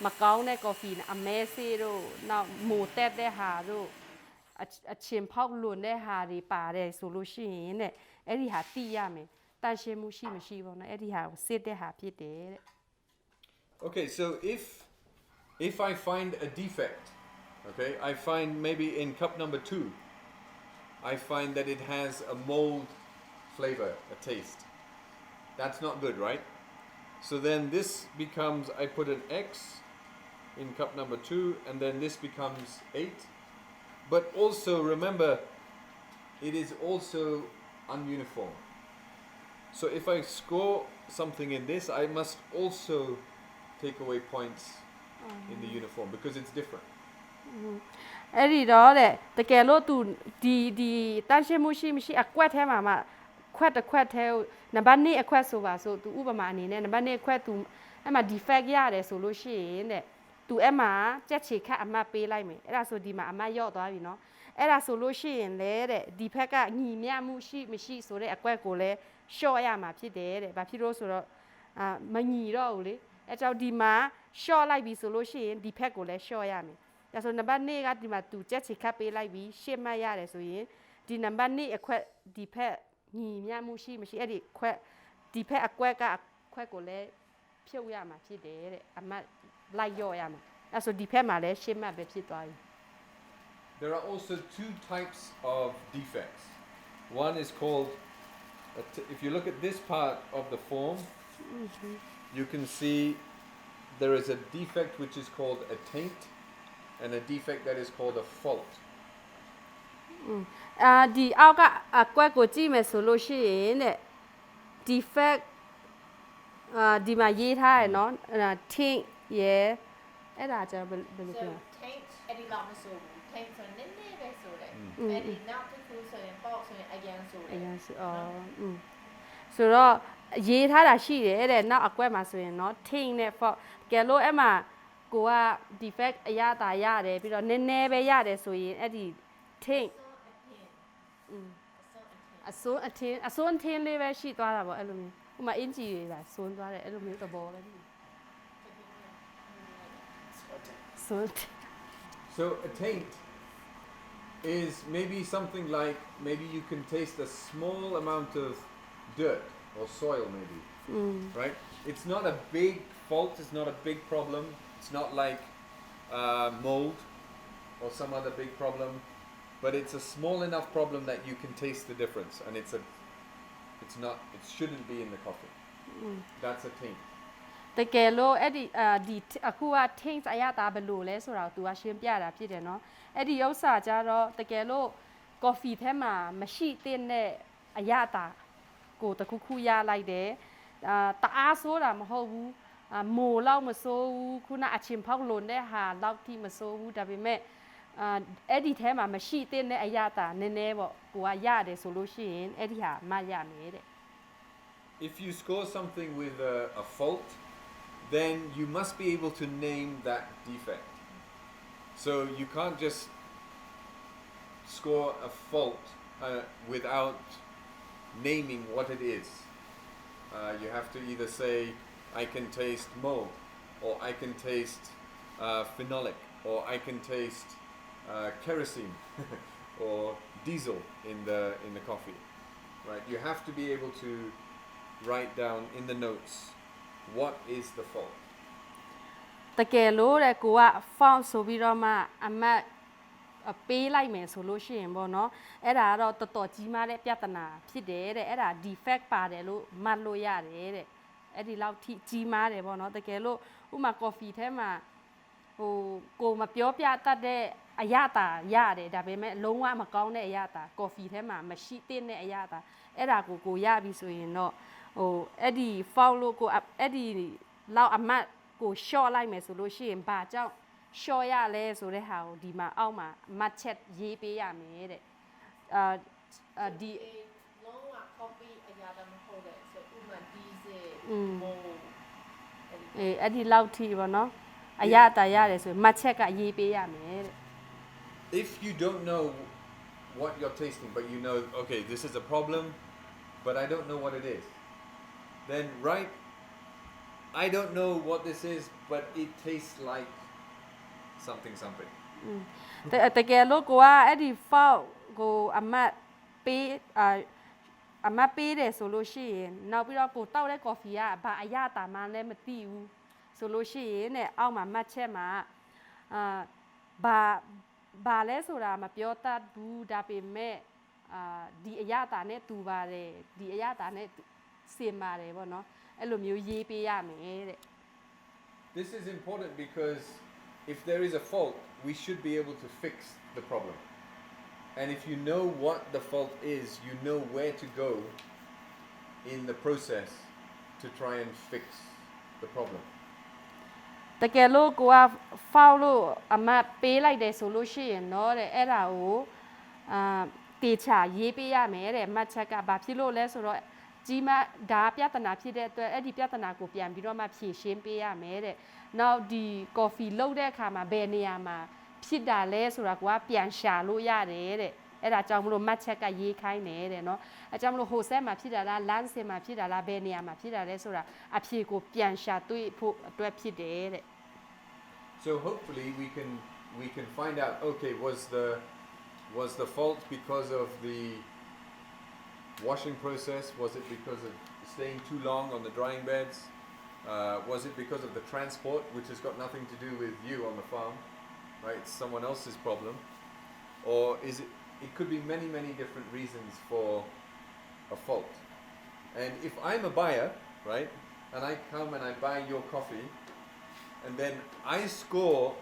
မကောင်းတဲ့ coffee အမဲစေးတို့နောက်မိုတက်တဲ့ဟာတို့အချင်းဖောက်လွန်တဲ့ဟာတွေပါတယ်ဆိုလို့ရှိရင်တဲ့အဲ့ဒီဟာသိရမယ်တန်ရှင်းမှုရှိမရှိပေါ့နော်အဲ့ဒီဟာကိုစစ်တဲ့ဟာဖြစ်တယ်တဲ့ Okay, so if I find a defect, okay, I find maybe in cup number 2, I find that it has a mold flavor, a taste. That's not good, right? So then this becomes, I put an X in cup number 2, and then this becomes 8. But also remember, it is also ununiform. So if I score something in this, I must also take away points in the uniform because it's different. အဲ့ဒီတော့တဲ့တကယ်လို့သူဒီတန်ရှင်းမှုရှိမရှိအကွက်ထဲမှာမှခွက်တစ်ခွက်ထဲနံပါတ်2အခွက်ဆိုပါဆိုသူဥပမာအနေနဲ့နံပါတ်2အခွက်သူအဲ့မှာ defect ရတယ်ဆိုလို့ရှိရင်တဲ့သူအဲ့မှာကြက်ချေခတ်အမတ်ပေးလိုက်မယ်အဲ့ဒါဆိုဒီမှာအမတ်ယော့သွားပြီเนาะအဲ့ဒါဆိုလို့ရှိရင်လေတဲ့ဒီဖက်ကညီမျှမှုရှိမရှိဆိုတဲ့အကွက်ကိုလည်းရှော့ရမှာဖြစ်တယ်တဲ့ဘာဖြစ်လို့ဆိုတော့မညီတော့ဘူးလေအဲ့ကြောင့်ဒီမှာရှော့လိုက်ပြီဆိုလို့ရှိရင်ဒီဖက်ကိုလည်းရှော့ရမယ်ဒါဆိုနံပါတ်2ကဒီမှာသူကြက်ချီခတ်ပေးလိုက်ပြီးရှစ်မှတ်ရတယ်ဆိုရင်ဒီနံပါတ်2အခွက်ဒီဖက်ညီမျှမှုရှိမရှိအဲ့ဒီခွက်ဒီဖက်အကွက်ကအခွက်ကိုလည်းဖြုတ်ရမှာဖြစ်တယ်တဲ့အမတ်လိုက်ရော့ရမှာအဲ့ဆိုဒီဖက်မှာလည်းရှစ်မှတ်ပဲဖြစ်သွားပြီ There are also 2 types of defects. One is called, if you look at this part of the form, you can see there is a defect which is called a taint and a defect that is called a fault. ဒီအောက်ကအကွက်ကိုကြည့်မယ်ဆိုလို့ရှိရင်တဲ့ defect ဒီမှာရေးထားရနော်taint ရဲ့အဲ့ဒါကျတော့ဘယ်လိုပြော taint အဲ့ဒီလောက်မဆိုဘူး taint ဆိုနည်းနည်းပဲဆိုတယ်အဲ့ဒီနောက်တစ်ခုဆိုရင်ပေါ့ဆိုရင်အရင်ဆိုတယ် အရင်ဆိုဆိုတော့ရေးထားတာရှိတယ်တဲ့နောက်အကွက်မှာဆိုရင်နော် taint နဲ့ fault ကဲလို့အဲ့မှာကိုက defect အရသာရတယ်ပြီးတော့နည်းနည်းပဲရတယ်ဆိုရင်အဲ့ဒီ taint အစိုးအထင်းလေးပဲရှိသွားတာပေါ့အဲ့လိုမျိုးဥမာအင်ဂျီတွေပါစွန်းသွားတယ်အဲ့လိုမျိုးသဘောပဲစွန်း So a taint is maybe something like maybe you can taste a small amount of dirt or soil maybe, right? It's not a big fault, it's not a big problem, it's not like mold or some other big problem, but it's a small enough problem that you can taste the difference, and it shouldn't be in the coffee. That's a taint. တကယ်လို့အဲ့ဒီဒီအခုက taste အရသာဘယ်လိုလဲဆိုတာကို तू ကရှင်းပြတာဖြစ်တယ်နော်အဲ့ဒီဥစ္စာကြတော့တကယ်လို့ coffee ထဲမှာမရှိတဲ့အရသာကိုတခုခုရလိုက်တယ်တအားဆိုးတာမဟုတ်ဘူးမိုးလောက်မဆိုးဘူးခုနအချင်းဖောက်လွန်တဲ့ဟာလောက်ထိမဆိုးဘူးဒါပေမဲ့အဲ့ဒီထဲမှာမရှိတဲ့အရသာနည်းနည်းပေါ့ကိုကရတယ်ဆိုလို့ရှိရင်အဲ့ဒီဟာမှတ်ရမယ်တဲ့ If you score something with a fault, then you must be able to name that defect. So you can't just score a fault without naming what it is. You have to either say, I can taste mold, or I can taste phenolic, or I can taste kerosene, or diesel in the coffee. Right? You have to be able to write down in the notes what is the fault. တကယ်လို့တဲ့ကိုက fault ဆိုပြီးတော့မှအမတ်ပေးလိုက်မယ်ဆိုလို့ရှိရင်ပေါ့နော်အဲ့ဒါကတော့တော်တော်ကြီးမားတဲ့ပြဿနာဖြစ်တယ်တဲ့အဲ့ဒါ defect ပါတယ်လို့မှတ်လို့ရတယ်တဲ့အဲ့ဒီလောက်ထိကြီးမားတယ်ပေါ့နော်တကယ်လို့ဥမာ coffee ထဲမှာဟိုကိုမပြောပြတတ်တဲ့အရသာရတယ်ဒါပေမဲ့လုံးဝမကောင်းတဲ့အရသာ coffee ထဲမှာမရှိတဲ့အရသာအဲ့ဒါကိုရပြီဆိုရင်တော့ဟိုအဲ့ဒီ fault လို့ကိုအဲ့ဒီလောက်အမတ်ကို short လိုက်မယ်ဆိုလို့ရှိရင်ဘာကြောင့် short ရလဲဆိုတဲ့ဟာကိုဒီမှာအောက်မှာမှတ်ချက်ရေးပေးရမယ်တဲ့ဒီ long coffee အရာတမဟုတ်တဲ့ဆိုဥမာ diesel mold အဲ့ဒီလောက်ထိပေါ့နော်အရသာရတယ်ဆိုရင်မှတ်ချက်ကရေးပေးရမယ်တဲ့ If you don't know what you're tasting, but you know, okay, this is a problem, but I don't know what it is, then write, I don't know what this is, but it tastes like something. တကယ်လို့ကိုကအဲ့ဒီ fault ကိုအမတ်ပေးတယ်ဆိုလို့ရှိရင်နောက်ပြီးတော့ကိုတောက်တဲ့ coffee ကဘာအရသာမှလည်းမသိဘူးဆိုလို့ရှိရင်တဲ့အောက်မှာမှတ်ချက်မှာဘာလဲဆိုတာမပြောတတ်ဘူးဒါပေမဲ့ဒီအရသာနဲ့တူပါတယ်ဒီအရသာနဲ့စင်ပါတယ်ပေါ့နော်အဲ့လိုမျိုးရေးပေးရမယ်တဲ့ This is important because if there is a fault, we should be able to fix the problem. And if you know what the fault is, you know where to go in the process to try and fix the problem. တကယ်လို့ကိုက fault လို့အမတ်ပေးလိုက်တယ်ဆိုလို့ရှိရင်တော့တဲ့အဲ့ဒါကိုတေချာရေးပေးရမယ်တဲ့မှတ်ချက်ကဘာဖြစ်လို့လဲဆိုတော့ကြီးမဒါပြဿနာဖြစ်တဲ့အတွက်အဲ့ဒီပြဿနာကိုပြန်ပြီးတော့မှဖြေရှင်းပေးရမယ်တဲ့နောက်ဒီ coffee လုပ်တဲ့အခါမှာဘယ်နေရာမှာဖြစ်တာလဲဆိုတာကိုကပြန်ရှာလို့ရတယ်တဲ့အဲ့ဒါကြောင့်မလို့မှတ်ချက်ကရေးခိုင်းတယ်တဲ့နော်အဲကြောင့်မလို့ဟိုဆက်မှာဖြစ်တာလားလမ်းစင်မှာဖြစ်တာလားဘယ်နေရာမှာဖြစ်တာလဲဆိုတာအဖြေကိုပြန်ရှာတွေ့ဖို့အတွက်ဖြစ်တယ်တဲ့ So hopefully we can find out, okay, was the fault because of the washing process? Was it because of staying too long on the drying beds? Was it because of the transport, which has got nothing to do with you on the farm, right? It's someone else's problem. Or is it could be many different reasons for a fault. And if I'm a buyer, right, and I come and I buy your coffee, and then I score,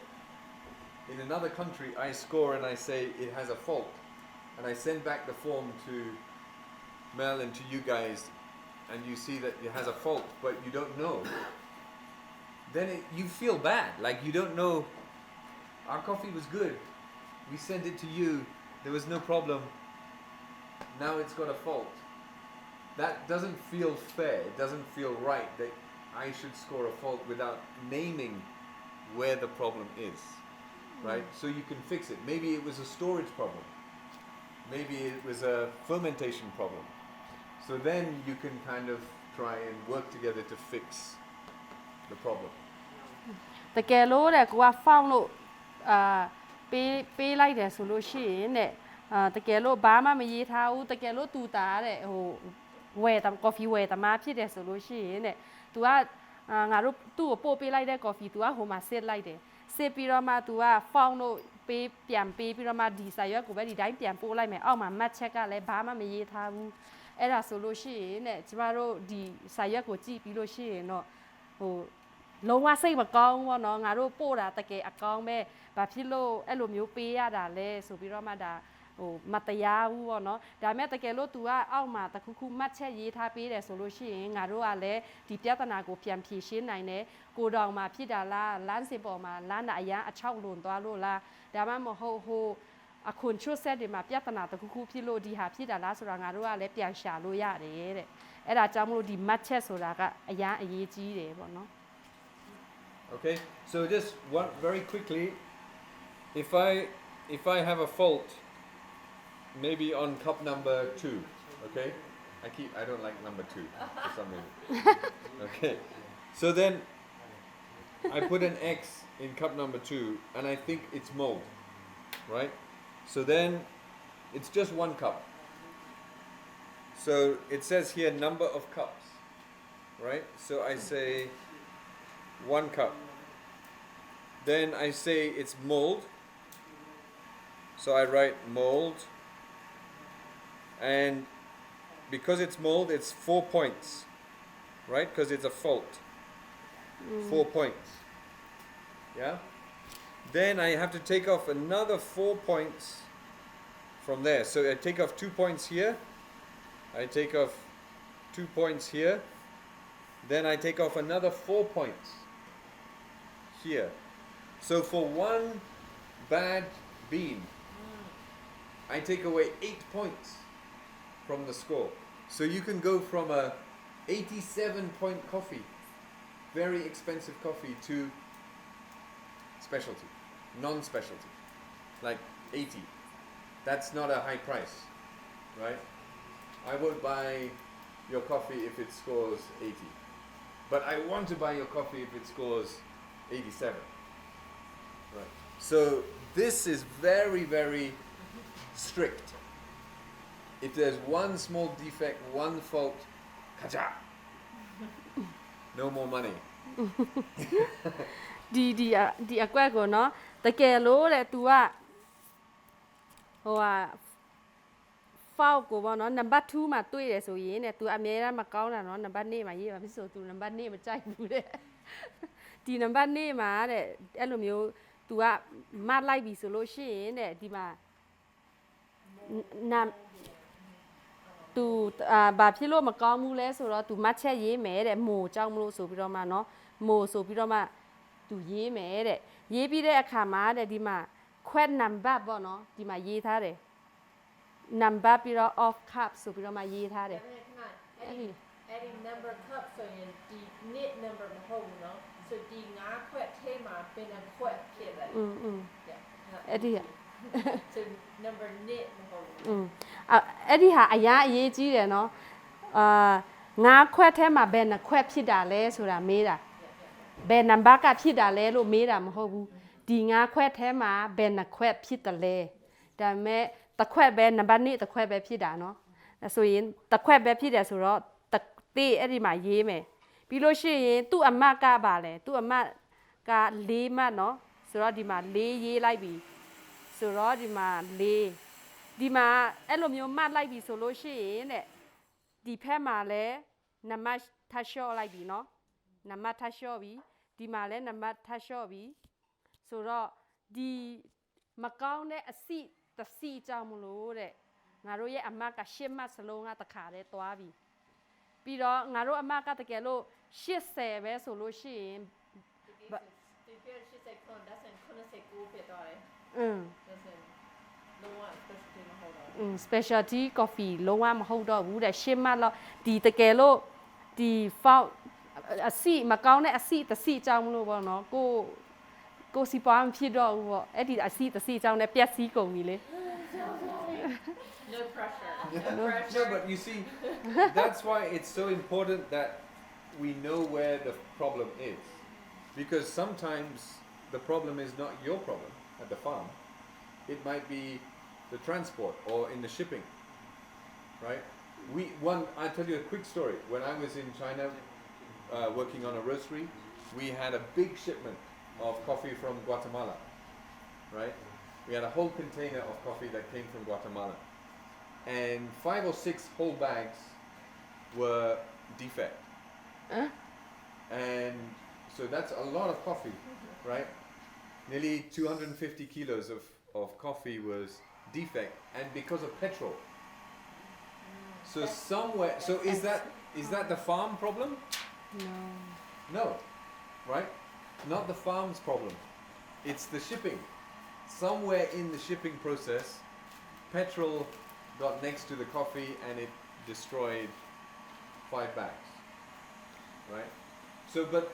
in another country I score and I say it has a fault, and I send back the form to Mel and to you guys, and you see that it has a fault, but you don't know, then you feel bad, like you don't know, our coffee was good, we sent it to you, there was no problem, now it's got a fault. That doesn't feel fair, it doesn't feel right that I should score a fault without naming where the problem is, right? So you can fix it. Maybe it was a storage problem. Maybe it was a fermentation problem. So then you can kind of try and work together to fix the problem. တကယ်လို့တဲ့ကိုက fault လို့ ပေးလိုက်တယ်ဆိုလို့ရှိရင်တဲ့တကယ်လို့ဘာမှမရေးထားဘူးတကယ်လို့တူတာတဲ့ဟိုဝယ်တမ် coffee ဝယ်တမားဖြစ်တယ်ဆိုလို့ရှိရင်တဲ့ तू ကငါတို့သူ့ကိုပို့ပေးလိုက်တဲ့ coffee तू ကဟိုမှာစစ်လိုက်တယ်စစ်ပြီးတော့မှ तू က form လို့ပြန်ပေးပြီးတော့မှဒီစာရွက်ကိုပဲဒီတိုင်းပြန်ပို့လိုက်မယ်အောက်မှာ match check ကလည်းဘာမှမရေးထားဘူးအဲ့ဒါဆိုလို့ရှိရင်တဲ့ကျမတို့ဒီစာရွက်ကိုကြည့်ပြီးလို့ရှိရင်တော့ဟိုလုံးဝစိတ်မကောင်းဘောနော်ငါတို့ပို့တာတကယ်အကောင်းပဲဘာဖြစ်လို့အဲ့လိုမျိုးပေးရတာလဲဆိုပြီးတော့မှဒါဟိုမတရားဘူးပေါ့နော်ဒါပေမဲ့တကယ်လို့ तू ကအောက်မှာတခုခုမှတ်ချက်ရေးထားပေးတယ်ဆိုလို့ရှိရင်ငါတို့ကလည်းဒီပြဿနာကိုပြန်ဖြေရှင်းနိုင်တယ်ကိုတော်မှာဖြစ်တာလားလမ်းစင်ပေါ်မှာလမ်းတာအရန်အချောက်လွန်သွားလို့လားဒါမှမဟုတ်ဟိုအခုချွတ်ဆက်တွေမှာပြဿနာတခုခုဖြစ်လို့ဒီဟာဖြစ်တာလားဆိုတာငါတို့ကလည်းပြန်ရှာလို့ရတယ်တဲ့အဲ့ဒါကြောင့်မလို့ဒီမှတ်ချက်ဆိုတာကအရန်အရေးကြီးတယ်ပေါ့နော် Okay, so just one very quickly, if I have a fault, maybe on cup number 2, okay? I don't like number 2 for some reason. Okay, so then I put an X in cup number 2, and I think it's mold, right? So then it's just 1 cup. So it says here number of cups, right? So I say 1 cup. Then I say it's mold. So I write mold. And because it's mold, it's 4 points. Right? Because it's a fault. 4 points. Yeah? Then I have to take off another 4 points from there. So I take off 2 points here. I take off 2 points here. Then I take off another 4 points here. So for 1 bad bean, I take away 8 points from the score. So you can go from a 87-point coffee, very expensive coffee, to specialty, non-specialty, like 80. That's not a high price, right? I won't buy your coffee if it scores 80. But I want to buy your coffee if it scores 87. Right. So this is very, very strict. If there's one small defect, one fault, kacha! No more money. ဒီအကွက်ကိုနော်တကယ်လို့တဲ့ तू ကဟိုဟာ fault ကိုပေါ့နော်နံပါတ်2မှာတွေ့တယ်ဆိုရင်တဲ့ तू အမြဲတမ်းမကောင်းတာနော်နံပါတ်1မှာရေးပါမဆို तू နံပါတ်1မကြိုက်ဘူးတဲ့ဒီနံပါတ်1မှာတဲ့အဲ့လိုမျိုး तू ကမတ်လိုက်ပြီဆိုလို့ရှိရင်တဲ့ဒီမှာतू ဘာဖြစ်လို့မကောင်းဘူးလဲဆိုတော့ तू မတ်ချက်ရေးမယ်တဲ့မို့ကြောက်မလို့ဆိုပြီးတော့မှနော်မို့ဆိုပြီးတော့မှ तू ရေးမယ်တဲ့ရေးပြီးတဲ့အခါမှာတဲ့ဒီမှာခွက် number ပေါ့နော်ဒီမှာရေးထားတယ် number ပြီးတော့ off cup ဆိုပြီးတော့မှရေးထားတယ် Adding number cup ဆိုရင်ဒီ knit number မဟုတ်ဘူးเนาะဆိုဒီ9ခွက်ထဲမှာเป็นအခွက်ဖြစ်တယ်အဲ့ဒီ so number knit မဟုတ်ဘူးအဲ့ဒီဟာအရာအရေးကြီးတယ်နော်9ခွက်ထဲမှာဘယ်နှခွက်ဖြစ်တာလဲဆိုတာမေးတာဘယ် number ကဖြစ်တာလဲလို့မေးတာမဟုတ်ဘူးဒီ9ခွက်ထဲမှာဘယ်နှခွက်ဖြစ်တယ်လဲဒါပေမဲ့တစ်ခွက်ပဲနံပါတ်1တစ်ခွက်ပဲဖြစ်တာနော်ဆိုရင်တစ်ခွက်ပဲဖြစ်တယ်ဆိုတော့တေးအဲ့ဒီမှာရေးမယ်ပြီးလို့ရှိရင်သူ့အမတ်ကပါလဲသူ့အမတ်က4မှတ်နော်ဆိုတော့ဒီမှာ4ရေးလိုက်ပြီဆိုတော့ဒီမှာ4ဒီမှာအဲ့လိုမျိုးမှတ်လိုက်ပြီဆိုလို့ရှိရင်တဲ့ဒီဖက်မှာလဲနံပါတ်ထပ်လျှော့လိုက်ပြီနော်နံပါတ်ထပ်လျှော့ပြီဒီမှာလဲနံပါတ်ထပ်လျှော့ပြီဆိုတော့ဒီမကောင်းတဲ့အစီတစီကြောင့်မလို့တဲ့ငါတို့ရဲ့အမတ်က10မှတ်စလုံးကတခါတည်းသွားပြီပြီးတော့ငါတို့အမတ်ကတကယ်လို့80ပဲဆိုလို့ရှိရင်ဒီပြည့်80ခွန်ဒါဆို89ဖြစ်သွားတယ်ဒါဆိုလုံးဝ specialty မဟုတ်တော့specialty coffee လုံးဝမဟုတ်တော့ဘူးတဲ့10မှတ်လောက်ဒီတကယ်လို့ဒီ fault အစီမကောင်းတဲ့အစီတစီကြောင့်မလို့ပေါ့နော်ကိုစီပွားမဖြစ်တော့ဘူးပေါ့အဲ့ဒီအစီတစီကြောင့်လည်းပြက်စီးကုန်ပြီလေ No pressure. No, but you see, that's why it's so important that we know where the problem is. Because sometimes the problem is not your problem at the farm, it might be the transport or in the shipping, right? I'll tell you a quick story. When I was in China working on a roastery, we had a big shipment of coffee from Guatemala, right? We had a whole container of coffee that came from Guatemala, and 5 or 6 whole bags were defect. And so that's a lot of coffee, right? Nearly 250 kilos of coffee was defect, and because of petrol. So somewhere, so is that the farm problem? No. No, right? Not the farm's problem. It's the shipping. Somewhere in the shipping process, petrol got next to the coffee and it destroyed 5 bags, right? So, but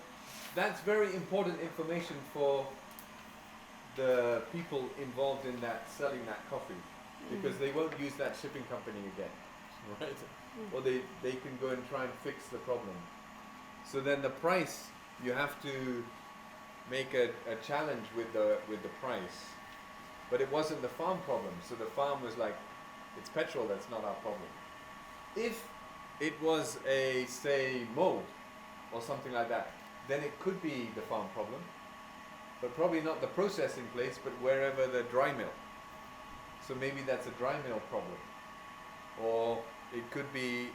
that's very important information for the people involved in that selling that coffee, because they won't use that shipping company again, right? Or they can go and try and fix the problem. So then the price, you have to make a challenge with the price. But it wasn't the farm problem. So the farm was like, it's petrol, that's not our problem. If it was say mold or something like that, then it could be the farm problem. But probably not the processing place, but wherever the dry mill. So maybe that's a dry mill problem. Or it could be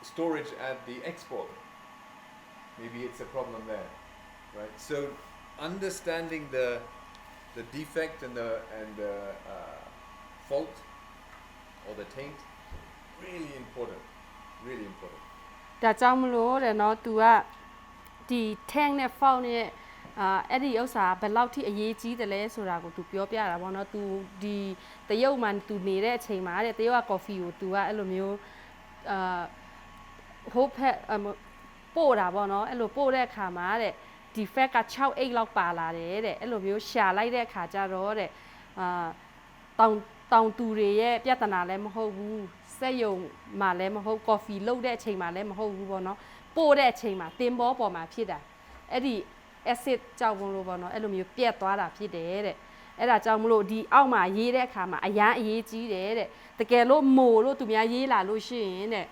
storage at the exporter. Maybe it's a problem there, right? So understanding the defect and the fault or the taint, really important, really important. ဒါကြောင့်မလို့တဲ့เนาะ तू ကဒီ tank နဲ့ fault နဲ့အဲ့ဒီဥစ္စာဘယ်လောက်ထိအရေးကြီးတယ်လဲဆိုတာကို तू ပြောပြတာပေါ့เนาะ तू ဒီတရုတ်မှာ तू နေတဲ့အချိန်မှာတဲ့တရုတ်က coffee ကို तू ကအဲ့လိုမျိုးဟိုဖက်ပို့တာပေါ့เนาะ အဲ့လိုပို့တဲ့အခါမှာတဲ့ defect က6 8လောက်ပါလာတယ်တဲ့ အဲ့လိုမျိုးရှာလိုက်တဲ့အခါကျတော့တဲ့တောင်သူတွေရဲ့ပြဿနာလည်းမဟုတ်ဘူးစက်ယုံမှာလည်းမဟုတ် coffee လုပ်တဲ့အချိန်မှာလည်းမဟုတ်ဘူးပေါ့เนาะ ပို့တဲ့အချိန်မှာတင်ဘောပေါ်မှာဖြစ်တာအဲ့ဒီ acid ကြောင့်မလို့ပေါ့เนาะ အဲ့လိုမျိုးပြက်သွားတာဖြစ်တယ်တဲ့ အဲ့ဒါကြောင့်မလို့ဒီအောက်မှာရေးတဲ့အခါမှာအရန်အရေးကြီးတယ်တဲ့ တကယ်လို့မို့လို့သူများရေးလာလို့ရှိရင်တဲ့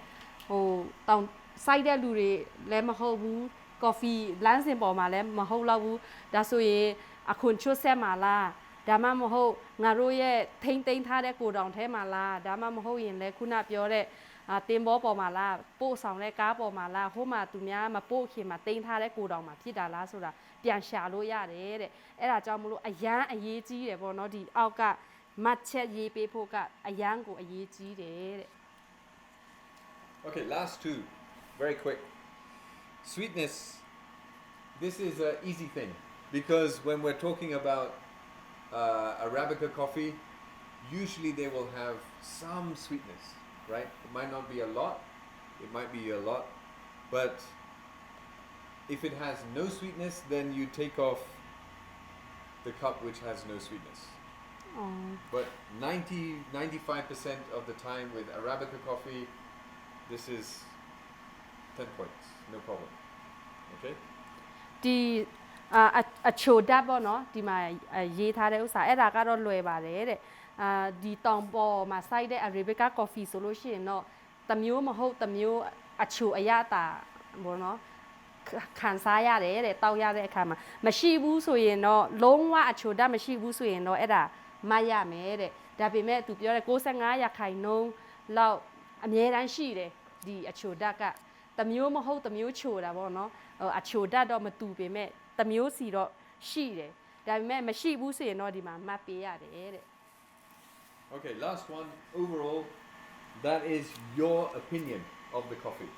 ဟိုတောင်စိုက်တဲ့လူတွေလည်းမဟုတ်ဘူး coffee လမ်းစဉ်ပေါ်မှာလည်းမဟုတ်တော့ဘူးဒါဆိုရင်အခုချွတ်ဆက်မှာလားဒါမှမဟုတ်ငါတို့ရဲ့ထိမ့်သိမ်းထားတဲ့ကိုတောင်ထဲမှာလားဒါမှမဟုတ်ရင်လည်းခုနပြောတဲ့တင်ဘောပေါ်မှာလားပို့ဆောင်တဲ့ကားပေါ်မှာလားဟိုမှာသူများမပို့ခင်မှာသိမ်းထားတဲ့ကိုတောင်မှာဖြစ်တာလားဆိုတာပြန်ရှာလို့ရတယ်တဲ့အဲ့ဒါကြောင့်မလို့အရန်အရေးကြီးတယ်ပေါ့နော်ဒီအောက်ကမတ်ချက်ရေးပေးဖို့ကအရန်ကိုအရေးကြီးတယ်တဲ့ Okay, last two, very quick. Sweetness. This is an easy thing because when we're talking about Arabica coffee, usually they will have some sweetness, right? It might not be a lot, it might be a lot, but if it has no sweetness, then you take off the cup which has no sweetness. But 90-95% of the time with Arabica coffee, this is 10 points, no problem. Okay? ဒီအချိုဓာတ်ပေါ့နော်ဒီမှာရေးထားတဲ့ဥစ္စာအဲ့ဒါကတော့လွယ်ပါတယ်တဲ့ဒီတောင်ပေါ်မှာစိုက်တဲ့ Arabica coffee ဆိုလို့ရှိရင်တော့တမျိုးမဟုတ်တမျိုးအချိုအရတာပေါ့နော်ခံစားရတယ်တဲ့တောက်ရတဲ့အခါမှာမရှိဘူးဆိုရင်တော့လုံးဝအချိုဓာတ်မရှိဘူးဆိုရင်တော့အဲ့ဒါမရမယ်တဲ့ဒါပေမဲ့သူပြောတဲ့65%လောက်အမြဲတမ်းရှိတယ်ဒီအချိုဓာတ်ကတမျိုးမဟုတ်တမျိုးချိုတာပေါ့နော်အချိုဓာတ်တော့မတူပေမဲ့တမျိုးစီတော့ရှိတယ်ဒါပေမဲ့မရှိဘူးဆိုရင်တော့ဒီမှာမှတ်ပေးရတယ်တဲ့ Okay, last one. Overall, that is your opinion of the coffee.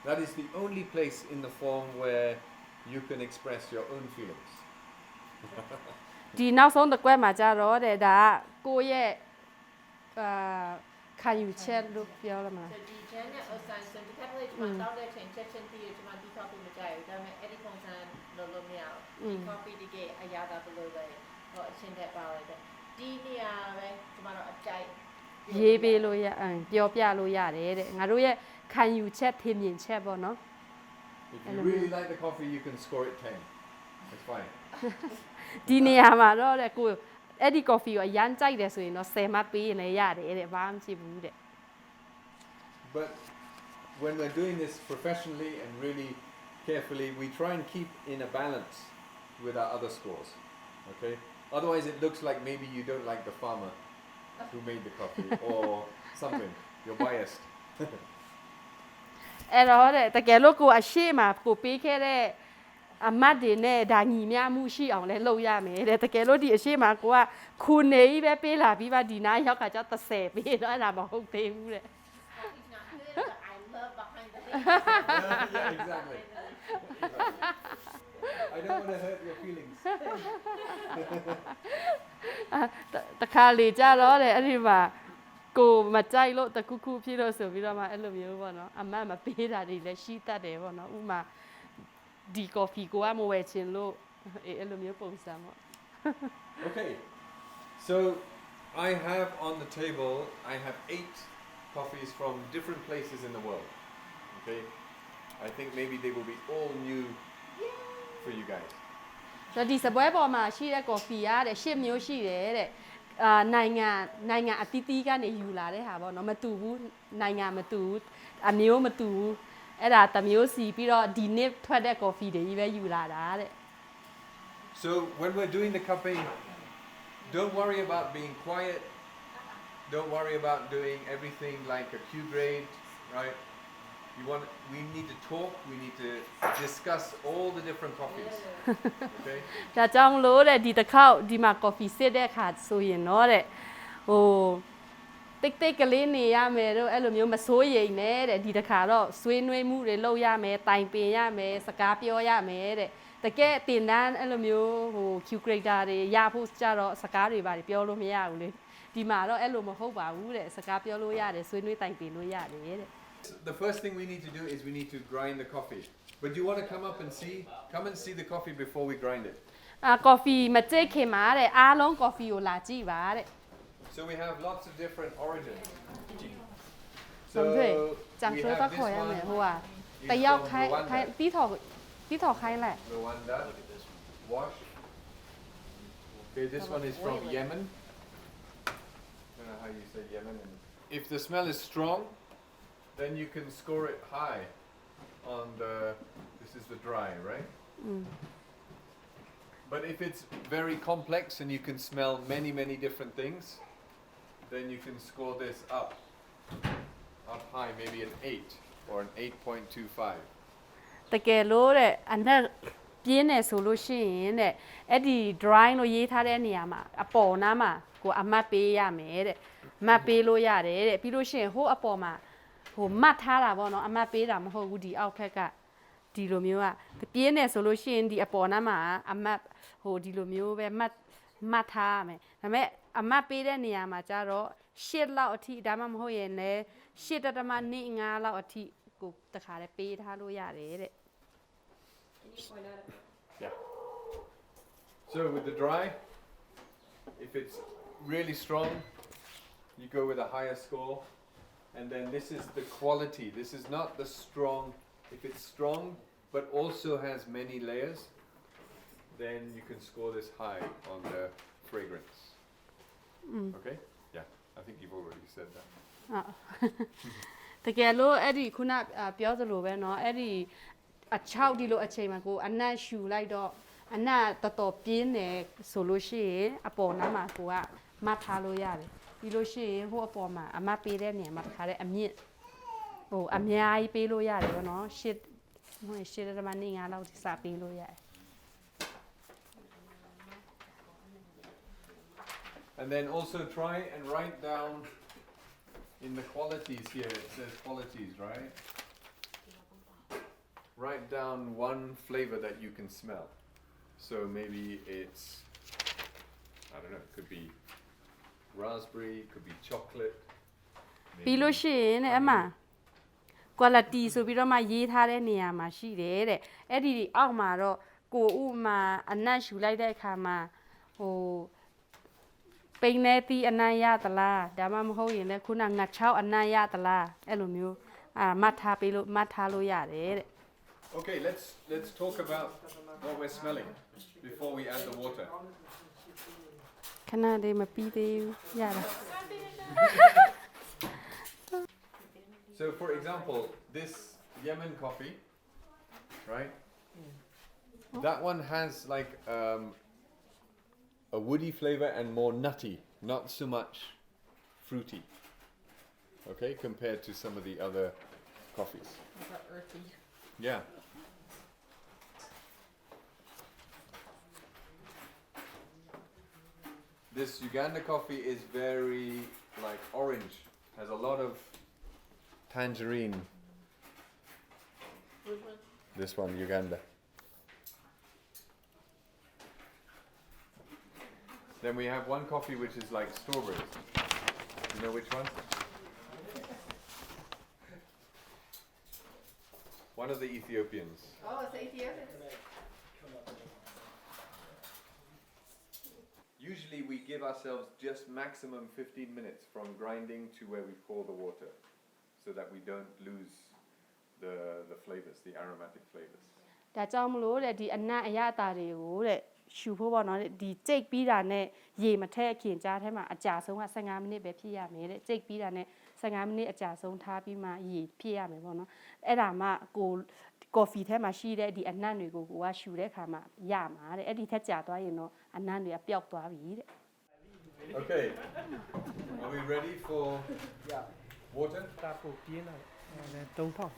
That is the only place in the form where you can express your own feelings. ဒီနောက်ဆုံးတစ်ကွက်မှာကြတော့တဲ့ဒါကကိုယ့်ရဲ့ခံယူချက်လို့ပြောရမှာ So the Janet Osanson, the capital is my daughter and Chechen theory to my copy Majay, Dama Eddie Ponsan, Lolo Miao, copy the gate, Ayada below there, or a chin that ballad. Dinia, to my jay. ရေးပေးလို့ရပြောပြလို့ရတယ်တဲ့ငါတို့ရဲ့ခံယူချက်ထင်မြင်ချက်ပေါ့နော် If you really like the coffee, you can score it 10. It's fine. ဒီနေရာမှာတော့တဲ့ကို အဲ့ဒီ coffee ကိုအရန်ကြိုက်တယ်ဆိုရင်တော့10မှတ်ပေးရင်လည်းရတယ်တဲ့ဘာမှမဖြစ်ဘူးတဲ့ But when we're doing this professionally and really carefully, we try and keep in a balance with our other scores. Okay? Otherwise, it looks like maybe you don't like the farmer who made the coffee or something. You're biased. အဲ့တော့တဲ့တကယ်လို့ကိုအရှိမကိုပေးခဲ့တဲ့အမတ်တွေနဲ့ဒါညီမျှမှုရှိအောင်လဲလုပ်ရမယ်တဲ့တကယ်လို့ဒီအရှိမကိုကခုနေကြီးပဲပေးလာပြီးပါဒီနားရောက်ကကြောက်30ပေးတော့အဲ့ဒါမဟုတ်သေးဘူးတဲ့ He's not good, but I love behind the scenes. Yeah, exactly. I don't want to hurt your feelings. တခါလေကြတော့တဲ့အဲ့ဒီမှာကိုမကြိုက်လို့တခုခုဖြစ်လို့ဆိုပြီးတော့မှအဲ့လိုမျိုးပေါ့နော်အမတ်မပေးတာတွေလည်းရှိတတ်တယ်ပေါ့နော်ဥမာဒီ coffee ကိုကမဝယ်ချင်လို့အဲ့လိုမျိုးပုံစံပေါ့ Okay. So I have on the table, I have 8 coffees from different places in the world. Okay. I think maybe they will be all new for you guys. ဆိုတော့ဒီစပွဲပေါ်မှာရှိတဲ့ coffee ကတဲ့10မျိုးရှိတယ်တဲ့နိုင်ငံအသီးသီးကနေယူလာတဲ့ဟာပေါ့နော်မတူဘူးနိုင်ငံမတူဘူးအမျိုးမတူဘူးအဲ့ဒါတစ်မျိုးစီပြီးတော့ဒီနေ့ထွက်တဲ့ coffee တွေကြီးပဲယူလာတာတဲ့ So when we're doing the cupping, don't worry about being quiet. Don't worry about doing everything like a Q grade, right? We need to talk. We need to discuss all the different coffees. Okay. ဒါကြောင့်လို့တဲ့ဒီတစ်ခေါက်ဒီမှာ coffee စစ်တဲ့အခါဆိုရင်တော့တဲ့ဟိုတိတ်ကလေးနေရမယ်တော့အဲ့လိုမျိုးမစိုးရိမ်နဲ့တဲ့ဒီတစ်ခါတော့ဆွေးနွေးမှုတွေလုပ်ရမယ်တိုင်ပင်ရမယ်စကားပြောရမယ်တဲ့တကယ်တင်တန်းအဲ့လိုမျိုးဟို Q grader တွေရဖို့ကြတော့စကားတွေပါပြောလို့မရဘူးလေဒီမှာတော့အဲ့လိုမဟုတ်ပါဘူးတဲ့စကားပြောလို့ရတယ်ဆွေးနွေးတိုင်ပင်လို့ရတယ်တဲ့ The first thing we need to do is we need to grind the coffee. But do you want to come up and see? Come and see the coffee before we grind it. coffee မကြိတ်ခင်မှာတဲ့အားလုံး coffee ကိုလာကြည့်ပါတဲ့ So we have lots of different origins. ဟုတ်ကဲ့ So ကြံ we ဆိုတော့ have ခေါ် this ရမယ် one ဟိုက is တယောက် from ခိုင်း Rwanda. တီးထော်ခိုင်းလိုက် Rwanda. Wash. Okay, this one is from Yemen. I don't know how you say Yemen. If the smell is strong, then you can score it high on the, this is the dry, right? But if it's very complex and you can smell many different things, then you can score this up high, maybe an 8 or an 8.25. တကယ်လို့တဲ့အနက်ပြင်းနေဆိုလို့ရှိရင်တဲ့အဲ့ဒီ dry လို့ရေးထားတဲ့နေရာမှာအပေါ်နားမှာကိုအမတ်ပေးရမယ်တဲ့အမတ်ပေးလို့ရတယ်တဲ့ပြီးလို့ရှိရင်ဟိုအပေါ်မှာဟိုမတ်ထားတာပေါ့နော်အမတ်ပေးတာမဟုတ်ဘူးဒီအောက်ဖက်ကဒီလိုမျိုးကပြင်းနေဆိုလို့ရှိရင်ဒီအပေါ်နားမှာအမတ်ဟိုဒီလိုမျိုးပဲမတ်ထားရမယ်ဒါပေမဲ့အမတ်ပေးတဲ့နေရာမှာကျတော့8လောက်အထိဒါမှမဟုတ်ရင်လည်း8.25လောက်အထိကိုတခါတည်းပေးထားလို့ရတယ်တဲ့ Yeah. So with the dry, if it's really strong, you go with a higher score. And then this is the quality. This is not the strong. If it's strong but also has many layers, then you can score this high on the fragrance. Okay? Yeah, I think you've already said that. တကယ်လို့အဲ့ဒီခုနပြောသလိုပဲเนาะအဲ့ဒီအချောက်ဒီလိုအချိန်မှာကိုအနတ်ရှူလိုက်တော့အနတ်တော်တော်ပြင်းတယ်ဆိုလို့ရှိရင်အပေါ်နားမှာကိုကမတ်ထားလို့ရတယ်ပြီးလို့ရှိရင်ဟိုအပေါ်မှာအမတ်ပေးတဲ့နေရာမှာတခါတည်းအမြင့်ဟိုအများကြီးပေးလို့ရတယ်ဗောနော်ရှစ်တမနေငါလောက်စပေးလို့ရတယ် And then also try and write down in the qualities here, it says qualities, right? Write down one flavor that you can smell. So maybe it's, I don't know, it could be raspberry, it could be chocolate. ပြီးလို့ရှိရင်တဲ့အမ quality ဆိုပြီးတော့မှရေးထားတဲ့နေရာမှာရှိတယ်တဲ့အဲ့ဒီအောက်မှာတော့ကိုဥမာအနတ်ရှူလိုက်တဲ့အခါမှာဟိုပိန်နေတီအနံ့ရသလားဒါမှမဟုတ်ရင်လည်းခုနငါ6အနံ့ရသလားအဲ့လိုမျိုးမှတ်ထားပေးလို့မှတ်ထားလို့ရတယ်တဲ့ Okay, let's talk about what we're smelling before we add the water. ခဏလေးမပြီးသေးဘူးရတာ So for example, this Yemen coffee, right? That one has like a woody flavor and more nutty, not so much fruity. Okay, compared to some of the other coffees. earthy. Yeah. This Uganda coffee is very like orange, has a lot of tangerine. This one, Uganda. Then we have one coffee which is like strawberries. You know which one? One of the Ethiopians. Oh, it's Ethiopian. Usually we give ourselves just maximum 15 minutes from grinding to where we pour the water so that we don't lose the flavors, the aromatic flavors. ဒါကြောင့်မလို့တဲ့ဒီအနံ့အရသာတွေကိုတဲ့ရှူဖို့ပေါ့နော်ဒီကြိတ်ပြီးတာနဲ့ရေမထည့်ခင်ကြားထဲမှာအကြာဆုံးက15မိနစ်ပဲဖြစ်ရမယ်တဲ့ကြိတ်ပြီးတာနဲ့15မိနစ်အကြာဆုံးထားပြီးမှရေဖြစ်ရမယ်ပေါ့နော်အဲ့ဒါမှကိုကော်ဖီထဲမှာရှိတဲ့ဒီအနံ့တွေကိုကိုကရှူတဲ့အခါမှာရမှာတဲ့အဲ့ဒီထက်ကြာသွားရင်တော့အနံ့တွေကပျောက်သွားပြီတဲ့ Okay. Are we ready for water? တာပိုပြင်းလာတယ်တုံးဖောက်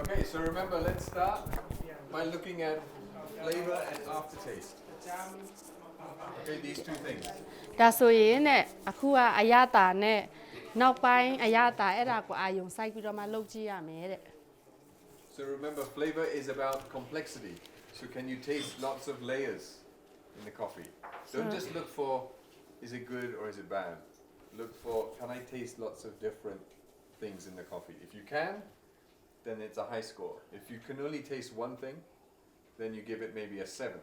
Okay, so remember, let's start by looking at flavor and aftertaste. Okay, these two things. ဒါဆိုရင်တဲ့အခုကအရသာနဲ့နောက်ပိုင်းအရသာအဲ့ဒါကိုအာယုံစိုက်ပြီးတော့မှလုပ်ကြည့်ရမယ်တဲ့ So remember, flavor is about complexity. So can you taste lots of layers in the coffee? Don't just look for, is it good or is it bad? Look for, can I taste lots of different things in the coffee? If you can, then it's a high score. If you can only taste one thing, then you give it maybe a 7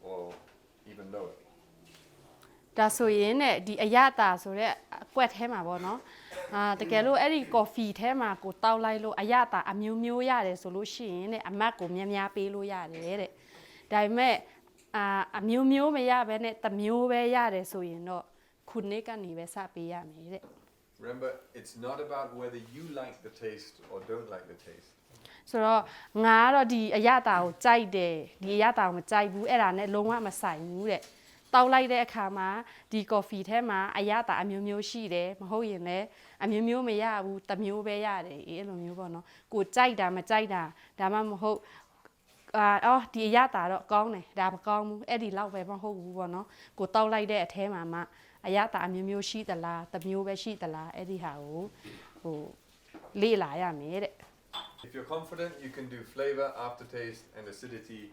or even lower. ဒါဆိုရင်တဲ့ဒီအရသာဆိုတဲ့အကွက်ထဲမှာပေါ့နော်တကယ်လို့အဲ့ဒီကော်ဖီထဲမှာကိုတောက်လိုက်လို့အရသာအမျိုးမျိုးရတယ်ဆိုလို့ရှိရင်တဲ့အမတ်ကိုများများပေးလို့ရတယ်တဲ့ဒါပေမဲ့အမျိုးမျိုးမရဘဲနဲ့တစ်မျိုးပဲရတယ်ဆိုရင်တော့ခုနှစ်ကနေပဲစပေးရမယ်တဲ့ Remember, it's not about whether you like the taste or don't like the taste. ဆိုတော့ငါကတော့ဒီအရသာကိုကြိုက်တယ်ဒီအရသာကိုမကြိုက်ဘူးအဲ့ဒါနဲ့လုံးဝမဆိုင်ဘူးတဲ့တောက်လိုက်တဲ့အခါမှာဒီကော်ဖီထဲမှာအရသာအမျိုးမျိုးရှိတယ်မဟုတ်ရင်လည်းအမျိုးမျိုးမရဘူးတစ်မျိုးပဲရတယ်အဲ့လိုမျိုးပေါ့နော်ကိုကြိုက်တာမကြိုက်တာဒါမှမဟုတ်ဒီအရသာတော့ကောင်းတယ်ဒါမကောင်းဘူးအဲ့ဒီလောက်ပဲမဟုတ်ဘူးပေါ့နော်ကိုတောက်လိုက်တဲ့အထဲမှာမှအရသာအမျိုးမျိုးရှိသလားတစ်မျိုးပဲရှိသလားအဲ့ဒီဟာကိုဟိုလေ့လာရမယ်တဲ့ If you're confident, you can do flavor, aftertaste, and acidity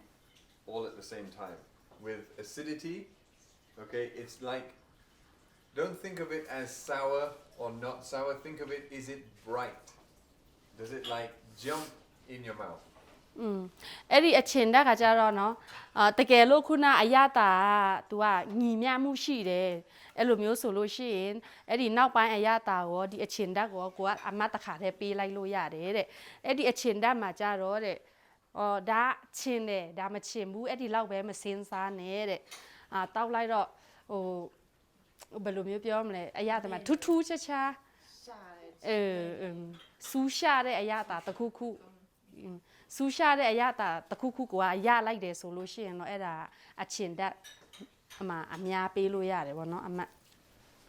all at the same time. With acidity, okay, it's like, don't think of it as sour or not sour. Think of it, is it bright? Does it like jump in your mouth? အဲ့ဒီအချင်တက်ကကြတော့เนาะတကယ်လို့ခုနအရတာက तू ကညီမျှမှုရှိတယ်အဲ့လိုမျိုးဆိုလို့ရှိရင်အဲ့ဒီနောက်ပိုင်းအရတာရောဒီအချင်တက်ကိုကအမတ်တခါတည်းပေးလိုက်လို့ရတယ်တဲ့အဲ့ဒီအချင်တက်မှာကြတော့တဲ့ဒါချင်တယ်ဒါမချင်ဘူးအဲ့ဒီလောက်ပဲမစင်းစားနဲ့တဲ့တောက်လိုက်တော့ဟိုဘယ်လိုမျိုးပြောမလဲအရတာမှာထူးထူးခြားခြားစူးရှာတဲ့အရတာတစ်ခုခု စူးရှာတဲ့အရာတာတစ်ခုခုကိုရလိုက်တယ်ဆိုလို့ရှိရင်တော့အဲ့ဒါအချင်တက်အများပေးလို့ရတယ်ဗောနော်အမတ်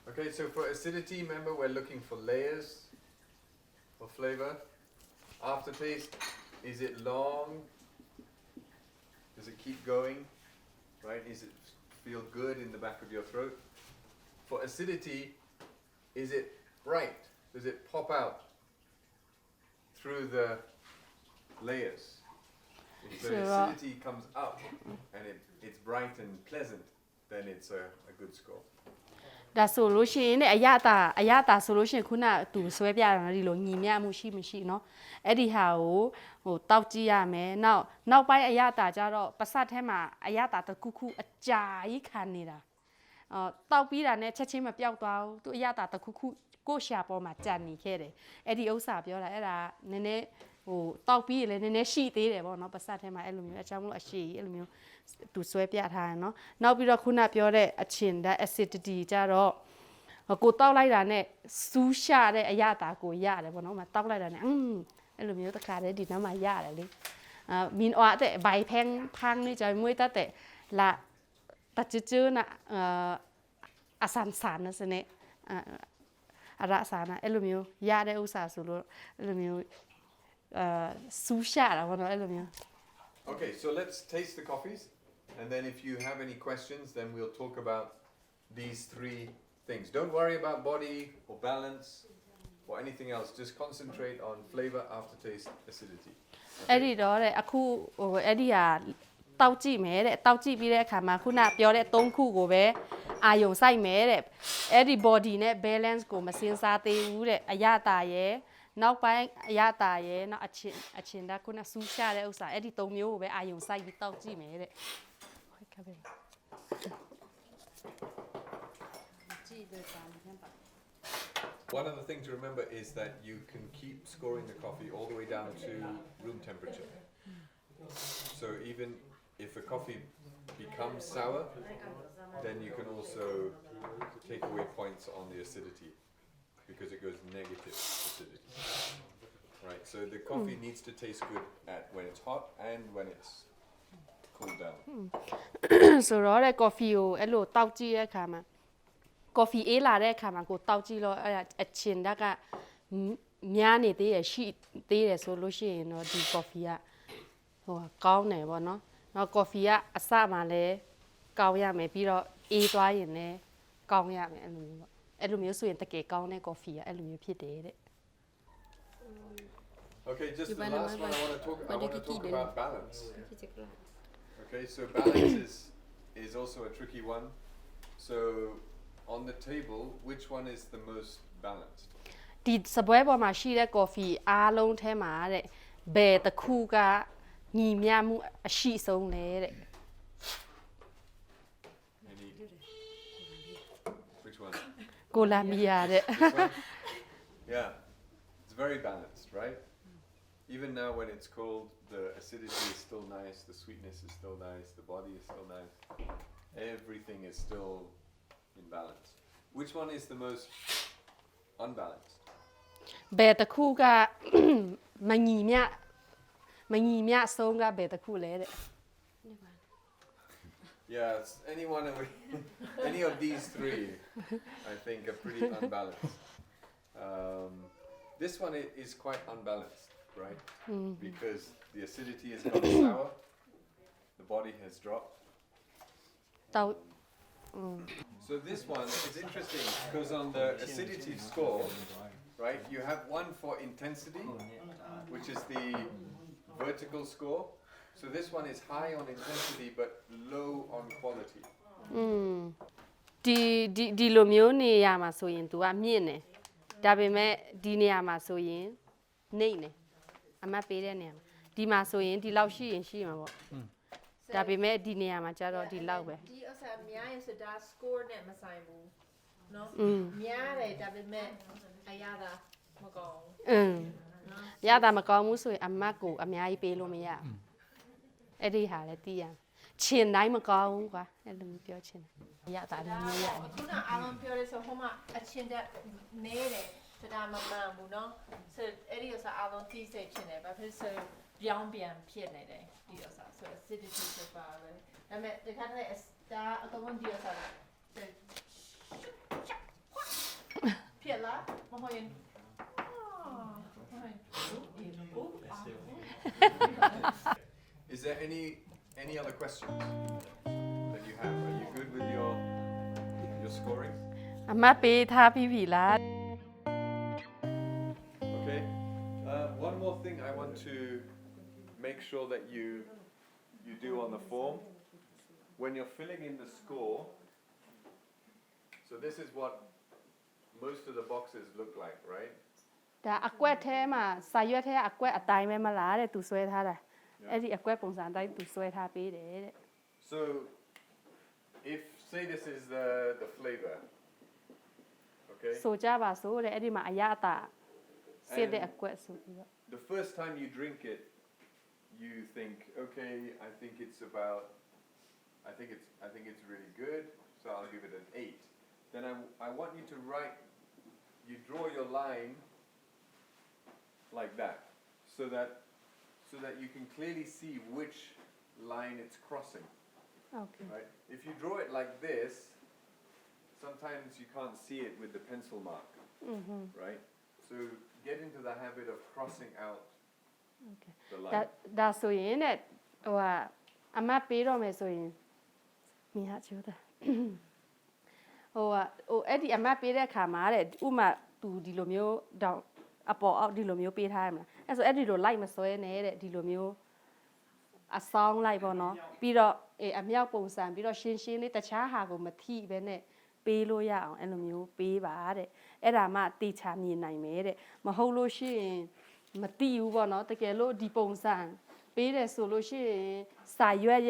Okay, so for acidity, remember we're looking for layers of flavor. Aftertaste, is it long? Does it keep going? Right? Is it feel good in the back of your throat? For acidity, is it bright? Does it pop out through the layers? If the acidity comes up and it's bright and pleasant, then it's a good score. ဒါဆိုလို့ရှိရင်အရတာဆိုလို့ရှိရင်ခုနသူဆွဲပြတာဒီလိုညီမျှမှုရှိမရှိเนาะအဲ့ဒီဟာကိုတောက်ကြည့်ရမယ်နောက်ပိုင်းအရတာကြတော့ပစတ်ထဲမှာအရတာတစ်ခုခုအကြာကြီးခံနေတာတောက်ပြီးတာနဲ့ချက်ချင်းမပြောက်သွားဘူးသူအရတာတစ်ခုခုကိုရှာပေါ်မှာကြံနေခဲ့တယ်အဲ့ဒီဥစ္စာပြောတာအဲ့ဒါနည်းနည်းတောက်ပြီးရင်လည်းနည်းနည်းရှိသေးတယ်ပေါ့เนาะပစတ်ထဲမှာအဲ့လိုမျိုးအကြောင်းလို့အရှိအဲ့လိုမျိုးသူဆွဲပြထားတယ်เนาะနောက်ပြီးတော့ခုနပြောတဲ့အချင်တဲ့ acidity ကြတော့ကိုတောက်လိုက်တာနဲ့စူးရှာတဲ့အရတာကိုရတယ်ပေါ့เนาะမတောက်လိုက်တာနဲ့အဲ့လိုမျိုးတခါတည်းဒီနောက်မှာရတယ်လေမင်းအော်တဲ့ဘိုင်ဖန်းဖန်းนี่จะมวยแต่ละตัดจื้อๆน่ะအဆန်ဆန်စနေအရဆာနာအဲ့လိုမျိုးရတဲ့ဥစ္စာဆိုလို့အဲ့လိုမျိုးစူးရှာတာပေါ့เนาะအဲ့လိုမျိုး Okay, so let's taste the coffees, and then if you have any questions, then we'll talk about these three things. Don't worry about body or balance or anything else. Just concentrate on flavor, aftertaste, acidity. အဲ့ဒီတော့တဲ့အခုအဲ့ဒီဟာတောက်ကြည့်မယ်တဲ့တောက်ကြည့်ပြီးတဲ့အခါမှာခုနပြောတဲ့၃ခုကိုပဲအာယုံစိုက်မယ်တဲ့အဲ့ဒီ body နဲ့ balance ကိုမစင်စားသေးဘူးတဲ့အရတာရဲ့နောက်ပိုင်းအရတာရဲ့နောက်အချင်းတာခုနစူးရှာတဲ့ဥစ္စာအဲ့ဒီ၃မျိုးကိုပဲအာယုံစိုက်ပြီးတောက်ကြည့်မယ်တဲ့ One other thing to remember is that you can keep scoring the coffee all the way down to room temperature. So even if a coffee becomes sour, then you can also take away points on the acidity because it goes negative acidity. Right, so the coffee needs to taste good when it's hot and when it's cooled down. ဆိုတော့တဲ့ coffee ကိုအဲ့လိုတောက်ကြည့်တဲ့အခါမှာ coffee အေးလာတဲ့အခါမှာကိုတောက်ကြည့်လို့အဲ့အချင်းတက်ကများနေသေးရရှိသေးတယ်ဆိုလို့ရှိရင်တော့ဒီ coffee ကကောင်းတယ်ပေါ့နော်နောက် coffee ကအစမှလည်းကောင်းရမယ်ပြီးတော့အေးသွားရင်လည်းကောင်းရမယ်အဲ့လိုမျိုးပေါ့အဲ့လိုမျိုးဆိုရင်တကယ်ကောင်းတဲ့ coffee ကအဲ့လိုမျိုးဖြစ်တယ်တဲ့ Okay, just the last one I want to talk about balance. Okay, so balance is also a tricky one. So on the table, which one is the most balanced? ဒီစပွဲပေါ်မှာရှိတဲ့ coffee အားလုံးထဲမှာတဲ့ဘယ်တစ်ခုကညီမျှမှုအရှိဆုံးလဲတဲ့ Which one? ကိုလာမီယာတဲ့ This one? Yeah, it's very balanced, right? Even now when it's cold, the acidity is still nice, the sweetness is still nice, the body is still nice. Everything is still in balance. Which one is the most unbalanced? ဘယ်တစ်ခုကမညီမျှဆုံးကဘယ်တစ်ခုလဲတဲ့ Yeah, it's any of these three, I think, are pretty unbalanced. This one is quite unbalanced, right? Because the acidity has gone sour, the body has dropped. တောက် So this one is interesting because on the acidity score, right, you have one for intensity, which is the vertical score. So this one is high on intensity but low on quality. ဒီလိုမျိုးနေရမှာဆိုရင် तू ကမြင့်တယ်ဒါပေမဲ့ဒီနေရာမှာဆိုရင်နှိမ့်တယ်အမတ်ပေးတဲ့နေရာမှာဒီမှာဆိုရင်ဒီလောက်ရှိရင်ရှိမှာပေါ့ဒါပေမဲ့ဒီနေရာမှာကျတော့ဒီလောက်ပဲ ဒီဥစ္စာများရင်ဆိုတာ score နဲ့မဆိုင်ဘူးเนาะများတယ်ဒါပေမဲ့အရသာမကောင်းရတာမကောင်းဘူးဆိုရင်အမတ်ကိုအများကြီးပေးလို့မရအဲ့ဒီဟာလည်းသိရချင်တိုင်းမကောင်းဘူးကွာအဲ့လိုမျိုးပြောချင်တယ်ရတာလည်းမျိုးရတယ် ခုနအားလုံးပြောရဲဆိုဟိုမှာအချင်းတက်နေတယ်ဆိုတာ ဒါမမှန်ဘူးเนาะဆိုအဲ့ဒီဥစ္စာအားလုံးသိစေချင်တယ်ဘာဖြစ်ဆိုပြောင်းပြန်ဖြစ်နေတယ်ဒီဥစ္စာဆို acidity ဆိုတာပဲဒါပေမဲ့ဒီခါတည်းဒါအကုန်လုံးဒီဥစ္စာဖြစ်လားမဟုတ်ရင် Is there any other questions that you have? Are you good with your scoring? အမတ်ပေးထားပြီးပြီလား Okay. One more thing I want to make sure that you do on the form when you're filling in the score. So this is what most of the boxes look like, right? ဒါအကွက်ထဲမှာစာရွက်ထဲကအကွက်အတိုင်းပဲမလားတဲ့သူဆွဲထားတာအဲ့ဒီအကွက်ပုံစံအတိုင်းသူဆွဲထားပေးတယ်တဲ့ So if say this is the flavor, okay? ဆိုကြပါစို့တဲ့အဲ့ဒီမှာအရအတာစစ်တဲ့အကွက်ဆိုပြီးတော့ The first time you drink it, you think, okay, I think it's really good, so I'll give it an 8. Then I want you to you draw your line like that, so that you can clearly see which line it's crossing, โอเค right? If you draw it like this, sometimes you can't see it with the pencil mark, อือฮึ right? So get into the habit of crossing out โอเค the ဒါ line. ဒါဆိုရင်တဲ့ဟိုကအမတ်ပေးတော့မယ်ဆိုရင်မိဟာချိုးတာဟိုအဲ့ဒီအမတ်ပေးတဲ့အခါမှာတဲ့ဥမာသူဒီလိုမျိုးတောင်အပေါ်အောက်ဒီလိုမျိုးပေးထားရမလားအဲ့ဆိုအဲ့ဒီလိုလိုက်မစွဲနဲ့တဲ့ဒီလိုမျိုးအဆောင်လိုက်ပေါ့နော်ပြီးတော့အမြောက်ပုံစံပြီးတော့ရှင်းရှင်းလေးတခြားဟာကိုမထိပဲနဲ့ပေးလို့ရအောင်အဲ့လိုမျိုးပေးပါတဲ့အဲ့ဒါမှတေချာမြင်နိုင်မယ်တဲ့မဟုတ်လို့ရှိရင်မတိဘူးပေါ့နော်တကယ်လို့ဒီပုံစံပေးတယ်ဆိုလို့ရှိရင်စာရွက်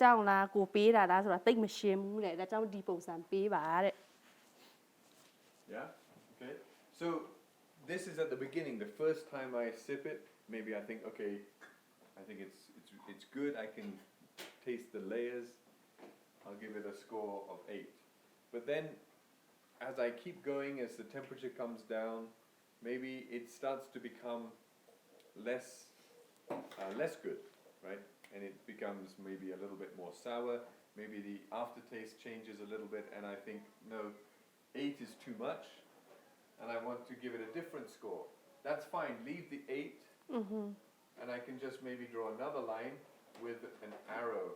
ကြောင့်လားကိုပေးတာလားဆိုတာသိမရှင်းဘူးတဲ့ဒါကြောင့်ဒီပုံစံပေးပါတဲ့ Yeah? Okay. So this is at the beginning. The first time I sip it, maybe I think, okay, I think it's good. I can taste the layers. I'll give it a score of 8. But then as I keep going, as the temperature comes down, maybe it starts to become less good, right? And it becomes maybe a little bit more sour. Maybe the aftertaste changes a little bit, and I think, no, 8 is too much, and I want to give it a different score. That's fine. Leave the 8, and I can just maybe draw another line with an arrow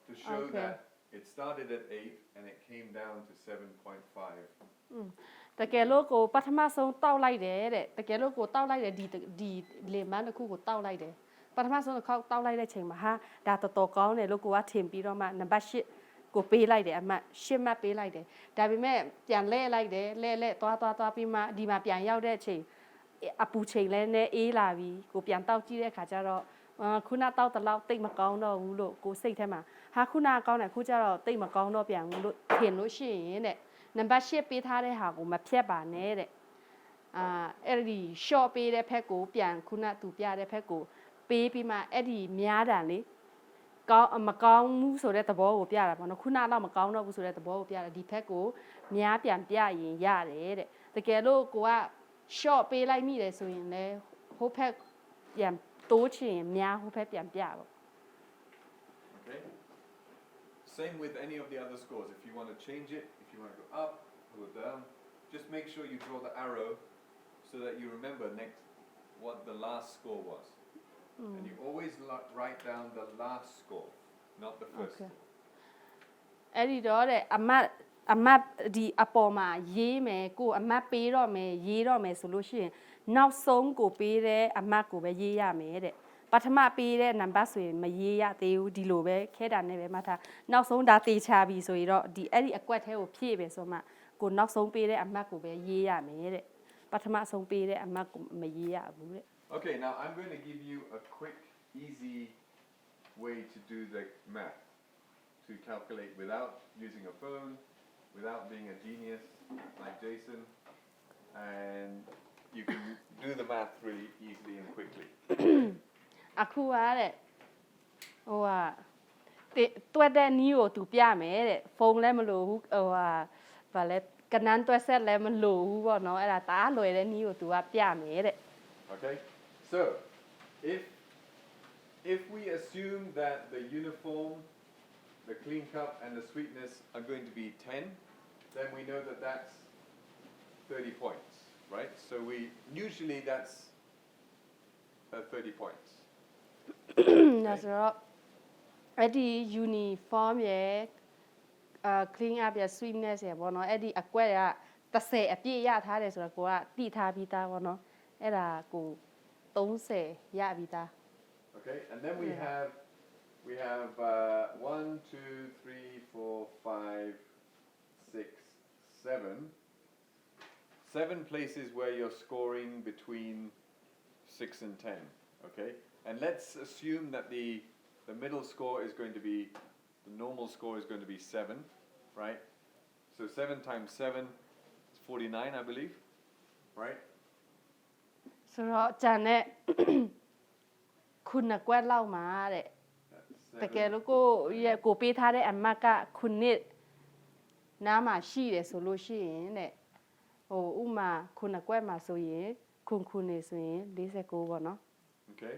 to show Okay. that it started at 8 and it came down to 7.5. တကယ်လို့ကိုပထမဆုံးတောက်လိုက်တယ်တဲ့တကယ်လို့ကိုတောက်လိုက်တယ်ဒီလေမန်းတစ်ခုကိုတောက်လိုက်တယ်ပထမဆုံးတစ်ခေါက်တောက်လိုက်တဲ့ချိန်မှာဟာဒါတော်တော်ကောင်းတယ်လို့ကိုကထင်ပြီးတော့မှနံပါတ်8ကိုပေးလိုက်တယ်အမှတ်8မှတ်ပေးလိုက်တယ်ဒါပေမဲ့ပြန်လဲလိုက်တယ်လဲသွားပြီးမှဒီမှာပြန်ရောက်တဲ့အချိန်အပူချိန်လဲနဲ့အေးလာပြီးကိုပြန်တောက်ကြည့်တဲ့အခါကျတော့ခုနတောက်တလောက်တိတ်မကောင်းတော့ဘူးလို့ကိုစိတ်ထဲမှာဟာခုနကောင်းတယ်ခုကျတော့တိတ်မကောင်းတော့ပြန်ဘူးလို့ထင်လို့ရှိရင်တဲ့နံပါတ်8ပေးထားတဲ့ဟာကိုမဖြတ်ပါနဲ့တဲ့အဲ့ဒီ short ပေးတဲ့ဖက်ကိုပြန်ခုနသူပြတဲ့ဖက်ကိုပေးပြီးမှအဲ့ဒီများတာလေကောင်းမကောင်းဘူးဆိုတဲ့သဘောကိုပြတာပေါ့နော်ခုနတော့မကောင်းတော့ဘူးဆိုတဲ့သဘောကိုပြတာဒီဖက်ကိုများပြန်ပြရင်ရတယ်တဲ့တကယ်လို့ကိုက short ပေးလိုက်မိတယ်ဆိုရင်လည်းဟိုဖက်ပြန်တိုးချင်များဟိုဖက်ပြန်ပြပေါ့ Okay? Same with any of the other scores. If you want to change it, if you want to go up, go down, just make sure you draw the arrow so that you remember what the last score was. And you always write down the last score, not the first Okay. score. အဲ့ဒီတော့တဲ့အမတ်ဒီအပေါ်မှာရေးမယ်ကိုအမတ်ပေးတော့မယ်ရေးတော့မယ်ဆိုလို့ရှိရင်နောက်ဆုံးကိုပေးတဲ့အမတ်ကိုပဲရေးရမယ်တဲ့ပထမပေးတဲ့နံပါတ်ဆိုရင်မရေးရသေးဘူးဒီလိုပဲခဲတာနဲ့ပဲမှတ်ထားနောက်ဆုံးဒါတေချာပြီဆိုရင်တော့ဒီအဲ့ဒီအကွက်ထဲကိုဖြည့်ပဲဆိုမှကိုနောက်ဆုံးပေးတဲ့အမတ်ကိုပဲရေးရမယ်တဲ့ပထမဆုံးပေးတဲ့အမတ်ကိုမရေးရဘူးတဲ့ Okay, now I'm going to give you a quick, easy way to do the math, to calculate without using a phone, without being a genius like Jason, and you can do the math really easily and quickly. အခုကတဲ့ဟိုဟာတွက်တဲ့နီးကိုသူပြမယ်တဲ့ဖုန်းလည်းမလိုဘူးဟိုဟာဗာလဲ ကနန်းတွက်ဆက်လည်းမလိုဘူးပေါ့နော်အဲ့ဒါတအားလွယ်တဲ့နည်းကိုသူကပြမယ်တဲ့ Okay, so if we assume that the uniform, the clean cup, and the sweetness are going to be 10, then we know that that's 30 points, right? So we usually that's 30 points. ဒါဆိုတော့အဲ့ဒီ uniform ရဲ့clean up ရဲ့ sweetness ရဲ့ပေါ့နော်အဲ့ဒီအကွက်က30အပြည့်ရထားတယ်ဆိုတော့ကိုကတိထားပြီးသားပေါ့နော်အဲ့ဒါကို30ရပြီးသား Okay, and then we have 1, 2, 3, 4, 5, 6, 7 places where you're scoring between 6 and 10. Okay, and let's assume that the middle score is going to be the normal score is going to be 7, right? So 7 times 7 is 49, I believe, right? ဆိုတော့ဂျန်နဲ့ခုနှစ်ကွက်လောက်မှာတဲ့ That's တကယ် 7. လို့ကိုပေးထားတဲ့အမတ်ကခုနှစ်နားမှာရှိတယ်ဆိုလို့ရှိရင်တဲ့ဟိုဥမာခုနှစ်ကွက်မှာဆိုရင်ခုနေဆိုရင်49ပေါ့နော် Okay,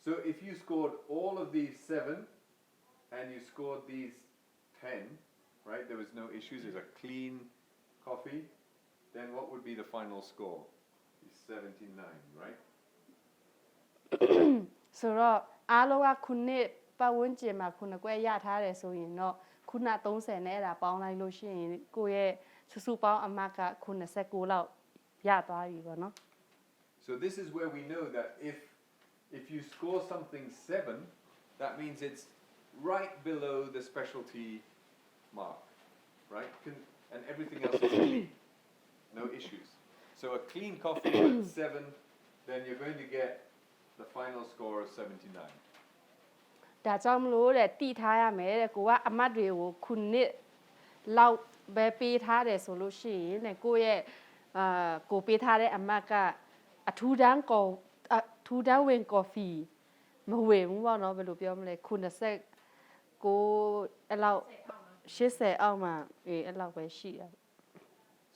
so if you scored all of these 7 and you scored these 10, right? There was no issues. It's a clean coffee. Then what would be the final score? It's 79, right? ဆိုတော့အားလုံးကခုနှစ်ပတ်ဝန်းကျင်မှာခုနှစ်ကွက်ရထားတယ်ဆိုရင်တော့ခုန30နဲ့အဲ့ဒါပေါင်းလိုက်လို့ရှိရင်ကိုယ့်ရဲ့စုပေါင်းအမတ်ကခု29လောက်ရသွားပြီပေါ့နော် So this is where we know that if you score something 7, that means it's right below the specialty mark, right? And everything else is clean, no issues. So a clean coffee at 7, then you're going to get the final score of 79. ဒါကြောင့်မလို့တဲ့တိထားရမယ်တဲ့ကိုကအမတ်တွေကိုခုနှစ်လောက်ပဲပေးထားတယ်ဆိုလို့ရှိရင်တဲ့ကိုယ့်ရဲ့ကိုပေးထားတဲ့အမတ်ကအထူးတန်းဝင်ကော်ဖီမဝင်ဘူးပေါ့နော်ဘယ်လိုပြောမလဲခု29အဲ့လောက်80အောက်မှာအဲ့လောက်ပဲရှိတယ်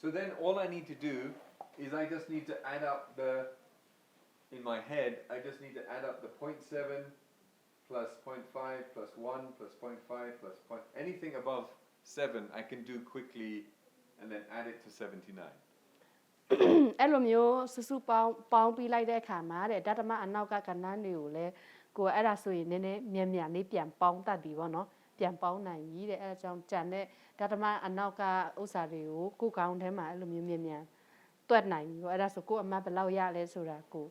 So then all I need to do is I just need to add up in my head, I just need to add up the 0.7 plus 0.5 plus 1 plus 0.5 plus anything above 7 I can do quickly and then add it to 79. အဲ့လိုမျိုးစုပေါင်းပြီးလိုက်တဲ့အခါမှာတဲ့ဓာတ်မအနောက်ကကဏ္ဍတွေကိုလည်းကိုအဲ့ဒါဆိုရင်နည်းနည်းမြန်လေးပြန်ပေါင်းတတ်ပြီပေါ့နော်ပြန်ပေါင်းနိုင်ပြီတဲ့အဲ့ဒါကြောင့်ကြံတဲ့ဓာတ်မအနောက်ကဥစ္စာတွေကိုကိုကောင်းထဲမှာအဲ့လိုမျိုးမြန်တွက်နိုင်ပြီပေါ့အဲ့ဒါဆိုကိုအမတ်ဘယ်လောက်ရလဲဆိုတာကို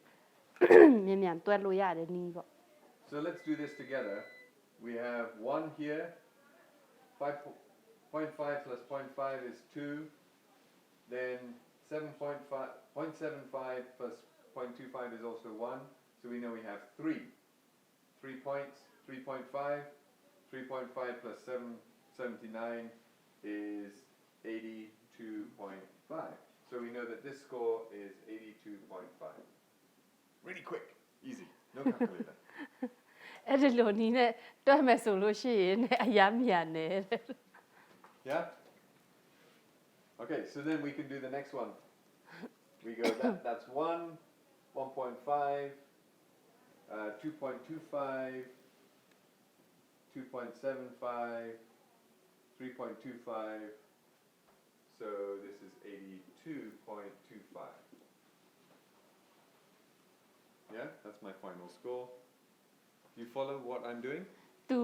မြန်တွက်လို့ရတယ်နီးပေါ့ So let's do this together. We have 1 here, 5.5 plus 0.5 is 2, then 0.75 plus 0.25 is also 1, so we know we have 3. 3 points, 3.5, 3.5 plus 79 is 82.5. So we know that this score is 82.5. Really quick, easy, no calculator. အဲ့ဒီလိုနီးနဲ့တွက်မယ်ဆိုလို့ရှိရင်အရမ်းမြန်တယ် Yeah? Okay, so then we can do the next one. We go, that's 1, 1.5, 2.25, 2.75, 3.25. So this is 82.25. Yeah, that's my final score. You follow what I'm doing? သူ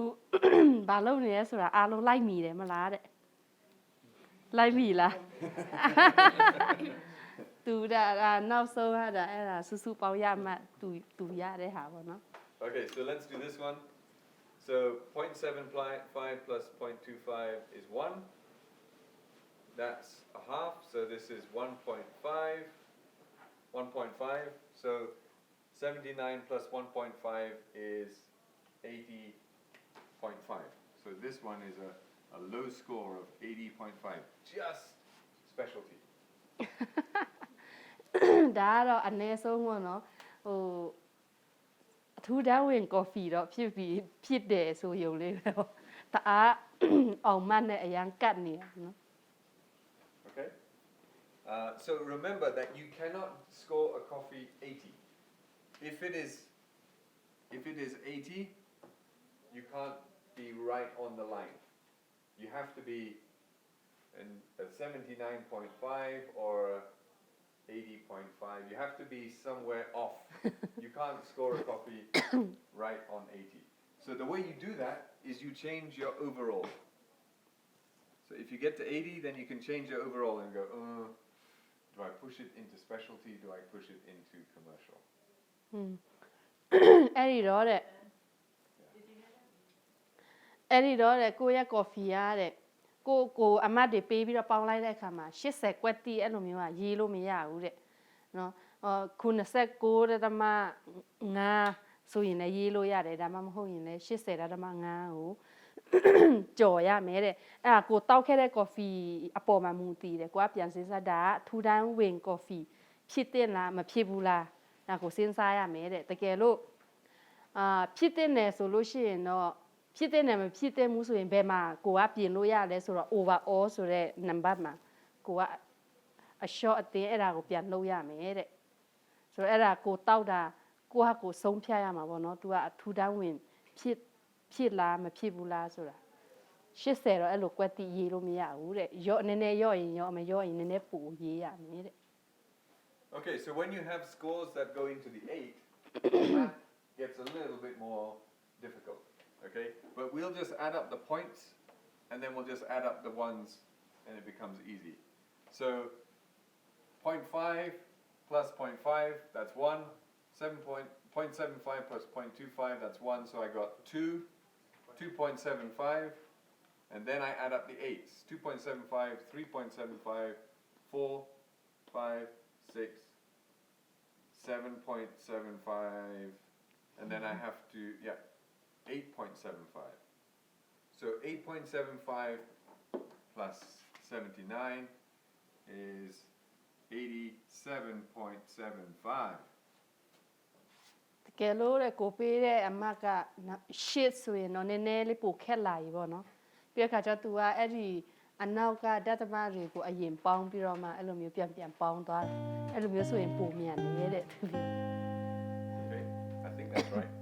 ဘာလုပ်နေလဲဆိုတာအားလုံးလိုက်မိတယ်မလားတဲ့လိုက်မိလားသူဒါနောက်ဆုံးဟာဒါအဲ့ဒါစုပေါင်းရမှသူရတဲ့ဟာပေါ့နော် Okay, so let's do this one. So 0.75 plus 0.25 is 1. That's a half, so this is 1.5. 1.5, so 79 plus 1.5 is 80.5. So this one is a low score of 80.5. Just specialty. ဒါကတော့အနည်းဆုံးပေါ့နော်ဟိုအထူးတန်းဝင်ကော်ဖီတော့ဖြစ်တယ်ဆိုရုံလေးပဲတအားအောင်မတ်နဲ့အရန်ကတ်နေတယ်နော် Okay? So remember that you cannot score a coffee 80. If it is 80, you can't be right on the line. You have to be a 79.5 or 80.5. You have to be somewhere off. You can't score a coffee right on 80. So the way you do that is you change your overall. So if you get to 80, then you can change your overall and go, do I push it into specialty? Do I push it into commercial? အဲ့ဒီတော့တဲ့ကိုရဲ့ coffee ရတဲ့ကိုအမတ်တွေပေးပြီးတော့ပေါင်းလိုက်တဲ့အခါမှာ80ကွက်တီအဲ့လိုမျိုးကရေးလို့မရဘူးတဲ့နော်96.5ဆိုရင်လည်းရေးလို့ရတယ်ဒါမှမဟုတ်ရင်လည်း80.5ကိုကြော်ရမယ်တဲ့အဲ့ဒါကိုတောက်ခဲ့တဲ့ coffee အပေါ်မှာမူတည်တယ်ကိုကပြန်စဉ်းစားတာထူတန်းဝင် coffee ဖြစ်တဲ့လားမဖြစ်ဘူးလားဒါကိုစဉ်းစားရမယ်တဲ့တကယ်လို့ဖြစ်တဲ့နယ်ဆိုလို့ရှိရင်တော့ဖြစ်တဲ့နယ်မဖြစ်တဲ့မှုဆိုရင်ဘယ်မှာကိုကပြင်လို့ရလဲဆိုတော့ overall ဆိုတဲ့ number မှာကိုကအရှော့အတင်းအဲ့ဒါကိုပြန်လုပ်ရမယ်တဲ့ဆိုတော့အဲ့ဒါကိုတောက်တာကိုကကိုဆုံးဖြတ်ရမှာပေါ့နော် तू ကအထူတန်းဝင်ဖြစ်လားမဖြစ်ဘူးလားဆိုတာ80တော့အဲ့လိုကွက်တိရေးလို့မရဘူးတဲ့ရော့နည်းနည်းရော့ရင်ရော့မရော့ရင်နည်းနည်းပိုရေးရမယ်တဲ့ Okay, so when you have scores that go into the 8, that gets a little bit more difficult. Okay, but we'll just add up the points and then we'll just add up the ones and it becomes easy. So 0.5 plus 0.5, that's 1. 0.75 plus 0.25, that's 1. So I got 2, 2.75, and then I add up the 8s. 2.75, 3.75, 4, 5, 6, 7.75, and then I have to, 8.75. So 8.75 plus 79 is 87.75. တကယ်လို့တဲ့ကိုပေးတဲ့အမတ်က shit ဆိုရင်တော့နည်းနည်းလေးပိုခက်လာပြီပေါ့နော်ပြီးတဲ့အခါကျတော့ तू ကအဲ့ဒီအနောက်ကဒသမတွေကိုအရင်ပေါင်းပြီးတော့မှအဲ့လိုမျိုးပြန်ပေါင်းသွားတယ်အဲ့လိုမျိုးဆိုရင်ပိုမြန်နေတဲ့ Okay, I think that's right.